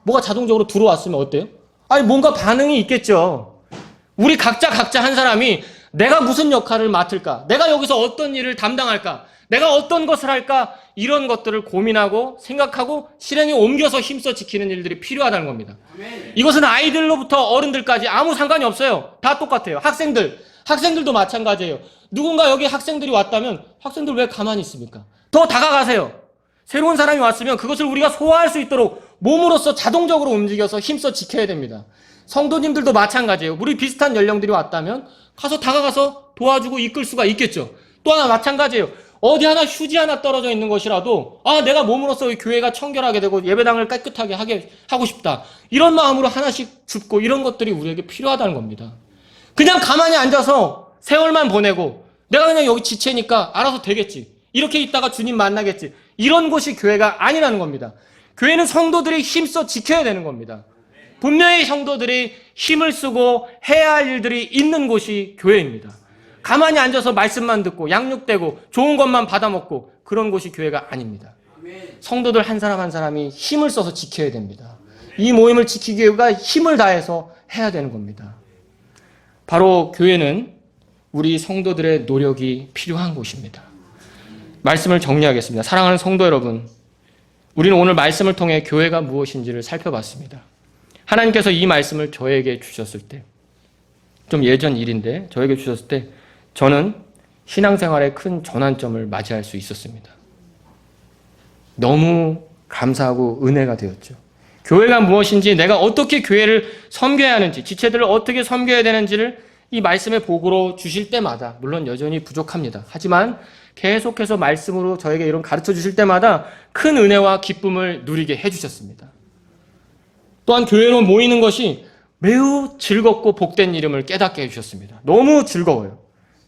뭐가 자동적으로 들어왔으면 어때요? 아니 뭔가 반응이 있겠죠. 우리 각자 한 사람이 내가 무슨 역할을 맡을까? 내가 여기서 어떤 일을 담당할까? 내가 어떤 것을 할까? 이런 것들을 고민하고 생각하고 실행에 옮겨서 힘써 지키는 일들이 필요하다는 겁니다. 이것은 아이들로부터 어른들까지 아무 상관이 없어요. 다 똑같아요. 학생들도 마찬가지예요. 누군가 여기 학생들이 왔다면 학생들 왜 가만히 있습니까? 더 다가가세요. 새로운 사람이 왔으면 그것을 우리가 소화할 수 있도록 몸으로서 자동적으로 움직여서 힘써 지켜야 됩니다. 성도님들도 마찬가지예요. 우리 비슷한 연령들이 왔다면 가서 다가가서 도와주고 이끌 수가 있겠죠. 또 하나 마찬가지예요. 어디 하나 휴지 하나 떨어져 있는 것이라도 내가 몸으로써 이 교회가 청결하게 되고 예배당을 깨끗하게 하고 싶다. 이런 마음으로 하나씩 줍고 이런 것들이 우리에게 필요하다는 겁니다. 그냥 가만히 앉아서 세월만 보내고 내가 그냥 여기 지체니까 알아서 되겠지. 이렇게 있다가 주님 만나겠지. 이런 곳이 교회가 아니라는 겁니다. 교회는 성도들이 힘써 지켜야 되는 겁니다. 분명히 성도들이 힘을 쓰고 해야 할 일들이 있는 곳이 교회입니다. 가만히 앉아서 말씀만 듣고 양육되고 좋은 것만 받아먹고 그런 곳이 교회가 아닙니다. 성도들 한 사람 한 사람이 힘을 써서 지켜야 됩니다. 이 모임을 지키기 위해 힘을 다해서 해야 되는 겁니다. 바로 교회는 우리 성도들의 노력이 필요한 곳입니다. 말씀을 정리하겠습니다. 사랑하는 성도 여러분, 우리는 오늘 말씀을 통해 교회가 무엇인지를 살펴봤습니다. 하나님께서 이 말씀을 저에게 주셨을 때, 좀 예전 일인데 저에게 주셨을 때 저는 신앙생활의 큰 전환점을 맞이할 수 있었습니다. 너무 감사하고 은혜가 되었죠. 교회가 무엇인지, 내가 어떻게 교회를 섬겨야 하는지, 지체들을 어떻게 섬겨야 되는지를 이 말씀의 복으로 주실 때마다, 물론 여전히 부족합니다. 하지만 계속해서 말씀으로 저에게 이런 가르쳐 주실 때마다 큰 은혜와 기쁨을 누리게 해주셨습니다. 또한 교회로 모이는 것이 매우 즐겁고 복된 일임을 깨닫게 해주셨습니다. 너무 즐거워요.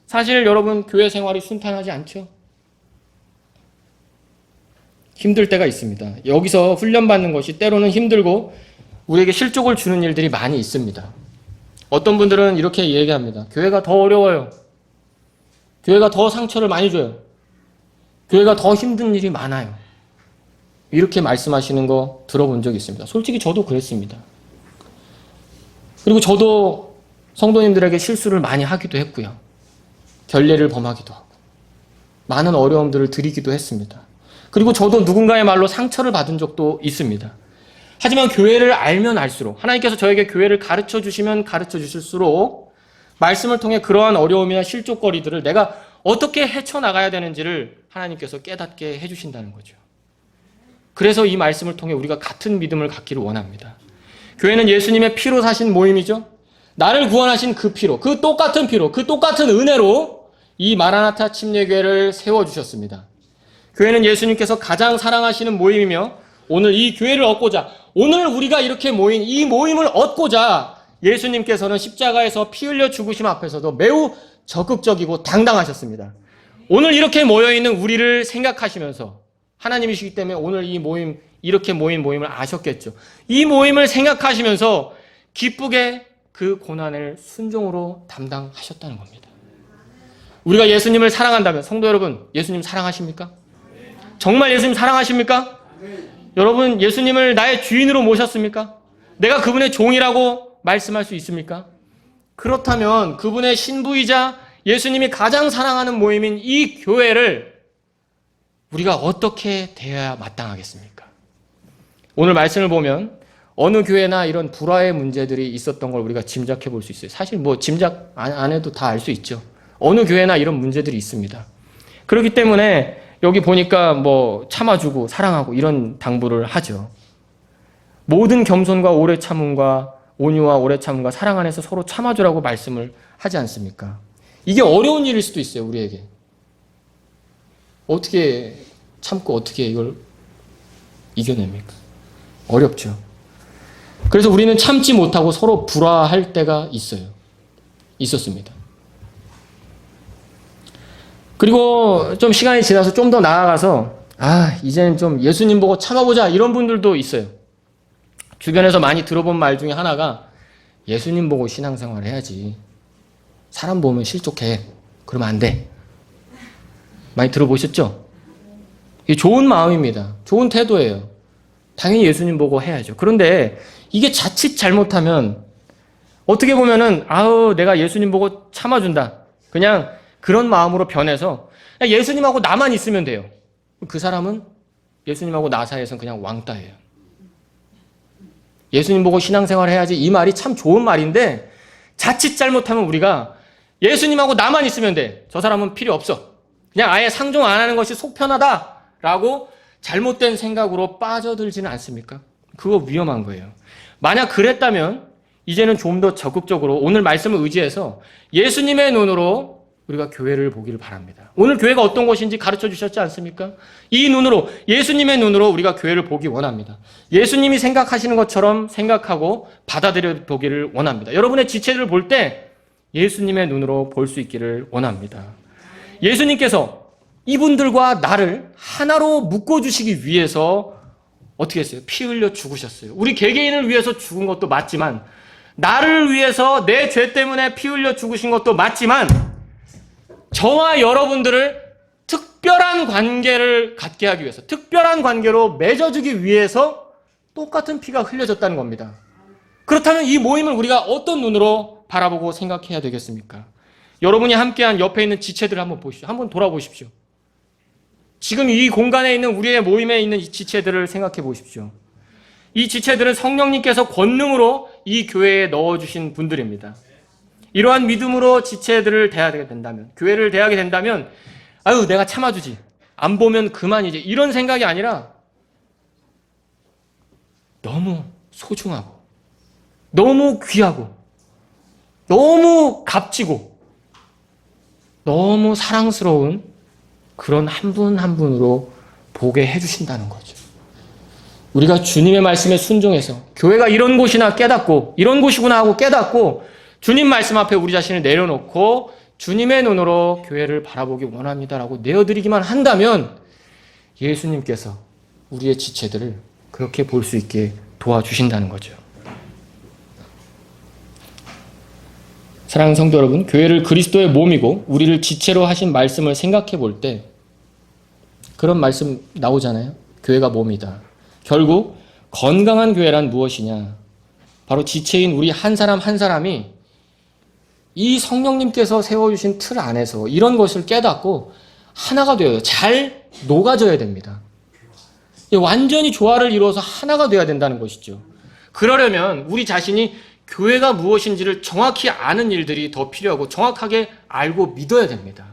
사실 여러분, 교회 생활이 순탄하지 않죠? 힘들 때가 있습니다. 여기서 훈련받는 것이 때로는 힘들고 우리에게 실족을 주는 일들이 많이 있습니다. 어떤 분들은 이렇게 얘기합니다. 교회가 더 어려워요. 교회가 더 상처를 많이 줘요. 교회가 더 힘든 일이 많아요. 이렇게 말씀하시는 거 들어본 적이 있습니다. 솔직히 저도 그랬습니다. 그리고 저도 성도님들에게 실수를 많이 하기도 했고요. 결례를 범하기도 하고 많은 어려움들을 드리기도 했습니다. 그리고 저도 누군가의 말로 상처를 받은 적도 있습니다. 하지만 교회를 알면 알수록, 하나님께서 저에게 교회를 가르쳐 주시면 가르쳐 주실수록 말씀을 통해 그러한 어려움이나 실족거리들을 내가 어떻게 헤쳐나가야 되는지를 하나님께서 깨닫게 해주신다는 거죠. 그래서 이 말씀을 통해 우리가 같은 믿음을 갖기를 원합니다. 교회는 예수님의 피로 사신 모임이죠. 나를 구원하신 그 피로, 그 똑같은 피로, 그 똑같은 은혜로 이 마라나타 침례교회를 세워주셨습니다. 교회는 예수님께서 가장 사랑하시는 모임이며 오늘 이 교회를 얻고자, 오늘 우리가 이렇게 모인 이 모임을 얻고자 예수님께서는 십자가에서 피 흘려 죽으심 앞에서도 매우 적극적이고 당당하셨습니다. 오늘 이렇게 모여있는 우리를 생각하시면서, 하나님이시기 때문에 오늘 이 모임, 이렇게 모인 모임을 아셨겠죠. 이 모임을 생각하시면서 기쁘게 그 고난을 순종으로 담당하셨다는 겁니다. 우리가 예수님을 사랑한다면, 성도 여러분, 예수님 사랑하십니까? 정말 예수님 사랑하십니까? 여러분, 예수님을 나의 주인으로 모셨습니까? 내가 그분의 종이라고 말씀할 수 있습니까? 그렇다면 그분의 신부이자 예수님이 가장 사랑하는 모임인 이 교회를 우리가 어떻게 대해야 마땅하겠습니까? 오늘 말씀을 보면 어느 교회나 이런 불화의 문제들이 있었던 걸 우리가 짐작해 볼 수 있어요. 사실 뭐 짐작 안 해도 다 알 수 있죠. 어느 교회나 이런 문제들이 있습니다. 그렇기 때문에 여기 보니까 뭐 참아주고 사랑하고 이런 당부를 하죠. 모든 겸손과 오래 참음과 온유와 오래 참음과 사랑 안에서 서로 참아주라고 말씀을 하지 않습니까? 이게 어려운 일일 수도 있어요, 우리에게. 어떻게 참고 어떻게 이걸 이겨냅니까? 어렵죠. 그래서 우리는 참지 못하고 서로 불화할 때가 있어요. 있었습니다. 그리고 좀 시간이 지나서 좀 더 나아가서 이제는 좀 예수님 보고 참아보자 이런 분들도 있어요. 주변에서 많이 들어본 말 중에 하나가 예수님 보고 신앙생활 해야지. 사람 보면 실족해. 그러면 안 돼. 많이 들어보셨죠? 이게 좋은 마음입니다. 좋은 태도예요. 당연히 예수님 보고 해야죠. 그런데 이게 자칫 잘못하면 어떻게 보면은 아우 내가 예수님 보고 참아준다. 그냥 그런 마음으로 변해서 그냥 예수님하고 나만 있으면 돼요. 그 사람은 예수님하고 나 사이에서는 그냥 왕따예요. 예수님 보고 신앙생활 해야지 이 말이 참 좋은 말인데 자칫 잘못하면 우리가 예수님하고 나만 있으면 돼. 저 사람은 필요 없어. 그냥 아예 상종 안 하는 것이 속 편하다라고 잘못된 생각으로 빠져들지는 않습니까? 그거 위험한 거예요. 만약 그랬다면 이제는 좀 더 적극적으로 오늘 말씀을 의지해서 예수님의 눈으로 우리가 교회를 보기를 바랍니다. 오늘 교회가 어떤 곳인지 가르쳐 주셨지 않습니까? 이 눈으로, 예수님의 눈으로 우리가 교회를 보기 원합니다. 예수님이 생각하시는 것처럼 생각하고 받아들여 보기를 원합니다. 여러분의 지체들을 볼 때 예수님의 눈으로 볼 수 있기를 원합니다. 예수님께서 이분들과 나를 하나로 묶어주시기 위해서 어떻게 했어요? 피 흘려 죽으셨어요. 우리 개개인을 위해서 죽은 것도 맞지만 나를 위해서 내 죄 때문에 피 흘려 죽으신 것도 맞지만 저와 여러분들을 특별한 관계를 갖게 하기 위해서 특별한 관계로 맺어주기 위해서 똑같은 피가 흘려졌다는 겁니다. 그렇다면 이 모임을 우리가 어떤 눈으로 바라보고 생각해야 되겠습니까? 여러분이 함께한 옆에 있는 지체들을 한번 보십시오. 한번 돌아보십시오. 지금 이 공간에 있는 우리의 모임에 있는 이 지체들을 생각해 보십시오. 이 지체들은 성령님께서 권능으로 이 교회에 넣어주신 분들입니다. 이러한 믿음으로 지체들을 대하게 된다면, 교회를 대하게 된다면 아유 내가 참아주지, 안 보면 그만이지, 이런 생각이 아니라 너무 소중하고 너무 귀하고 너무 값지고 너무 사랑스러운 그런 한 분 한 분으로 보게 해주신다는 거죠. 우리가 주님의 말씀에 순종해서 교회가 이런 곳이나 깨닫고 이런 곳이구나 하고 깨닫고 주님 말씀 앞에 우리 자신을 내려놓고 주님의 눈으로 교회를 바라보기 원합니다라고 내어드리기만 한다면 예수님께서 우리의 지체들을 그렇게 볼 수 있게 도와주신다는 거죠. 사랑하는 성도 여러분, 교회를 그리스도의 몸이고 우리를 지체로 하신 말씀을 생각해 볼 때 그런 말씀 나오잖아요. 교회가 몸이다. 결국 건강한 교회란 무엇이냐? 바로 지체인 우리 한 사람 한 사람이 이 성령님께서 세워주신 틀 안에서 이런 것을 깨닫고 하나가 되어요. 잘 녹아져야 됩니다. 완전히 조화를 이루어서 하나가 되어야 된다는 것이죠. 그러려면 우리 자신이 교회가 무엇인지를 정확히 아는 일들이 더 필요하고 정확하게 알고 믿어야 됩니다.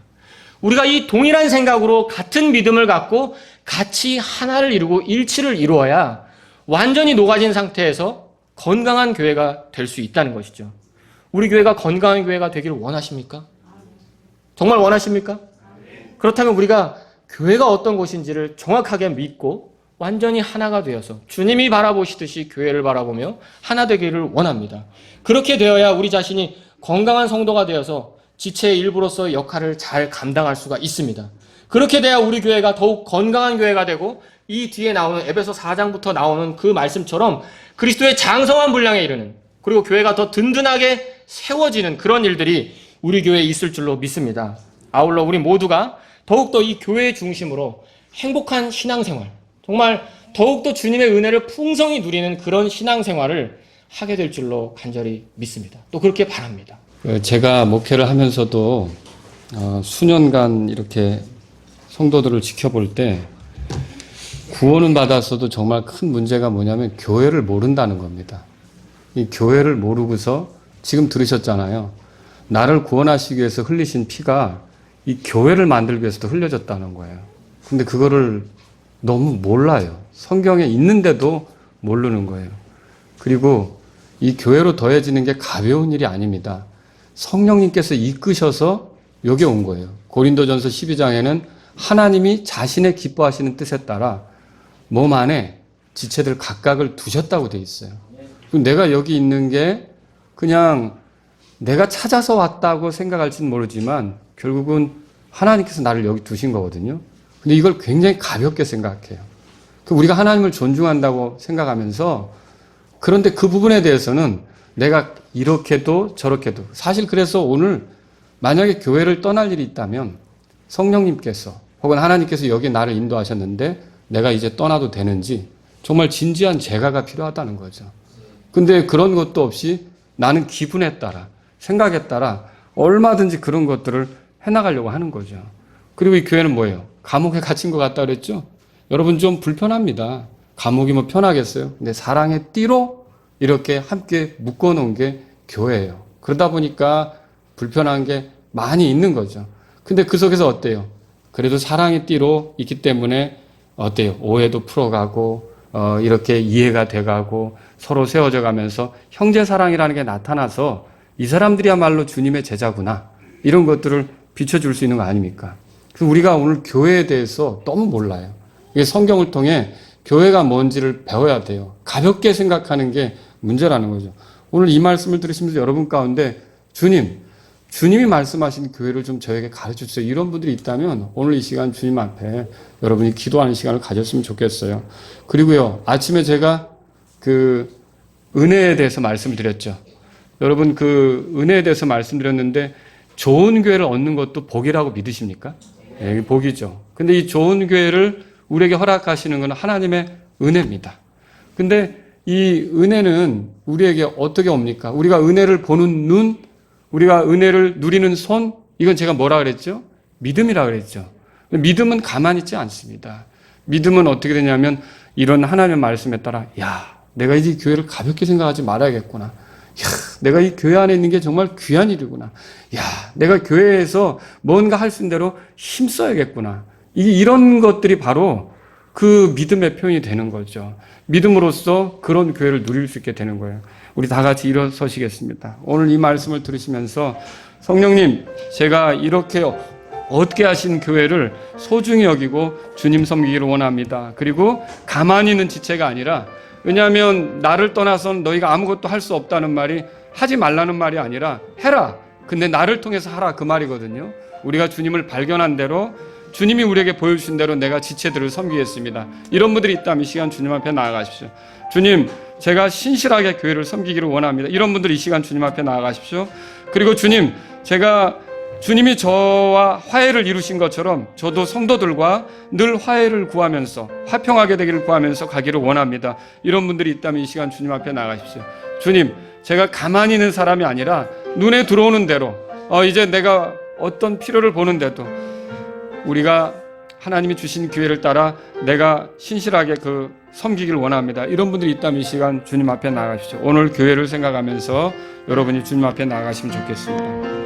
우리가 이 동일한 생각으로 같은 믿음을 갖고 같이 하나를 이루고 일치를 이루어야 완전히 녹아진 상태에서 건강한 교회가 될 수 있다는 것이죠. 우리 교회가 건강한 교회가 되기를 원하십니까? 정말 원하십니까? 그렇다면 우리가 교회가 어떤 곳인지를 정확하게 믿고 완전히 하나가 되어서 주님이 바라보시듯이 교회를 바라보며 하나 되기를 원합니다. 그렇게 되어야 우리 자신이 건강한 성도가 되어서 지체의 일부로서의 역할을 잘 감당할 수가 있습니다. 그렇게 돼야 우리 교회가 더욱 건강한 교회가 되고 이 뒤에 나오는 에베소 4장부터 나오는 그 말씀처럼 그리스도의 장성한 분량에 이르는, 그리고 교회가 더 든든하게 세워지는 그런 일들이 우리 교회에 있을 줄로 믿습니다. 아울러 우리 모두가 더욱더 이 교회 중심으로 행복한 신앙생활, 정말 더욱더 주님의 은혜를 풍성히 누리는 그런 신앙생활을 하게 될 줄로 간절히 믿습니다. 또 그렇게 바랍니다. 제가 목회를 하면서도 수년간 이렇게 성도들을 지켜볼 때 구원은 받았어도 정말 큰 문제가 뭐냐면 교회를 모른다는 겁니다. 이 교회를 모르고서 지금 들으셨잖아요. 나를 구원하시기 위해서 흘리신 피가 이 교회를 만들기 위해서도 흘려졌다는 거예요. 근데 그거를 너무 몰라요. 성경에 있는데도 모르는 거예요. 그리고 이 교회로 더해지는 게 가벼운 일이 아닙니다. 성령님께서 이끄셔서 여기 온 거예요. 고린도전서 12장에는 하나님이 자신의 기뻐하시는 뜻에 따라 몸 안에 지체들 각각을 두셨다고 돼 있어요. 내가 여기 있는 게 그냥 내가 찾아서 왔다고 생각할지는 모르지만 결국은 하나님께서 나를 여기 두신 거거든요. 근데 이걸 굉장히 가볍게 생각해요. 우리가 하나님을 존중한다고 생각하면서, 그런데 그 부분에 대해서는 내가 이렇게도 저렇게도, 사실 그래서 오늘 만약에 교회를 떠날 일이 있다면 성령님께서 혹은 하나님께서 여기 나를 인도하셨는데 내가 이제 떠나도 되는지 정말 진지한 재가가 필요하다는 거죠. 근데 그런 것도 없이 나는 기분에 따라, 생각에 따라 얼마든지 그런 것들을 해나가려고 하는 거죠. 그리고 이 교회는 뭐예요? 감옥에 갇힌 것 같다 그랬죠? 여러분 좀 불편합니다. 감옥이 뭐 편하겠어요? 근데 사랑의 띠로 이렇게 함께 묶어놓은 게 교회예요. 그러다 보니까 불편한 게 많이 있는 거죠. 근데 그 속에서 어때요? 그래도 사랑의 띠로 있기 때문에 어때요? 오해도 풀어가고 이렇게 이해가 돼가고 서로 세워져 가면서 형제 사랑이라는 게 나타나서 이 사람들이야말로 주님의 제자구나 이런 것들을 비춰줄 수 있는 거 아닙니까? 그래서 우리가 오늘 교회에 대해서 너무 몰라요. 이게 성경을 통해 교회가 뭔지를 배워야 돼요. 가볍게 생각하는 게 문제라는 거죠. 오늘 이 말씀을 들으시면서 여러분 가운데 주님이 말씀하신 교회를 좀 저에게 가르쳐 주세요. 이런 분들이 있다면 오늘 이 시간 주님 앞에 여러분이 기도하는 시간을 가졌으면 좋겠어요. 그리고요, 아침에 제가 그 은혜에 대해서 말씀을 드렸죠. 여러분 그 은혜에 대해서 말씀드렸는데 좋은 교회를 얻는 것도 복이라고 믿으십니까? 네, 복이죠. 근데 이 좋은 교회를 우리에게 허락하시는 건 하나님의 은혜입니다. 근데 이 은혜는 우리에게 어떻게 옵니까? 우리가 은혜를 보는 눈, 우리가 은혜를 누리는 손, 이건 제가 뭐라 그랬죠? 믿음이라 그랬죠. 믿음은 가만히 있지 않습니다. 믿음은 어떻게 되냐면 이런 하나님의 말씀에 따라 내가 이제 교회를 가볍게 생각하지 말아야겠구나. 내가 이 교회 안에 있는 게 정말 귀한 일이구나. 내가 교회에서 뭔가 할 수 있는 대로 힘써야겠구나. 이런 것들이 바로 그 믿음의 표현이 되는 거죠. 믿음으로써 그런 교회를 누릴 수 있게 되는 거예요. 우리 다 같이 일어서시겠습니다. 오늘 이 말씀을 들으시면서 성령님, 제가 이렇게 얻게 하신 교회를 소중히 여기고 주님 섬기기를 원합니다. 그리고 가만히 있는 지체가 아니라, 왜냐하면 나를 떠나선 너희가 아무것도 할 수 없다는 말이 하지 말라는 말이 아니라 해라. 근데 나를 통해서 하라 그 말이거든요. 우리가 주님을 발견한 대로 주님이 우리에게 보여주신 대로 내가 지체들을 섬기겠습니다. 이런 분들이 있다면 이 시간 주님 앞에 나아가십시오. 주님, 제가 신실하게 교회를 섬기기를 원합니다. 이런 분들이 이 시간 주님 앞에 나아가십시오. 그리고 주님, 주님이 저와 화해를 이루신 것처럼 저도 성도들과 늘 화해를 구하면서 화평하게 되기를 구하면서 가기를 원합니다. 이런 분들이 있다면 이 시간 주님 앞에 나가십시오. 주님, 제가 가만히 있는 사람이 아니라 눈에 들어오는 대로 이제 내가 어떤 필요를 보는데도 우리가 하나님이 주신 기회를 따라 내가 신실하게 섬기기를 원합니다. 이런 분들이 있다면 이 시간 주님 앞에 나가십시오. 오늘 교회를 생각하면서 여러분이 주님 앞에 나가시면 좋겠습니다.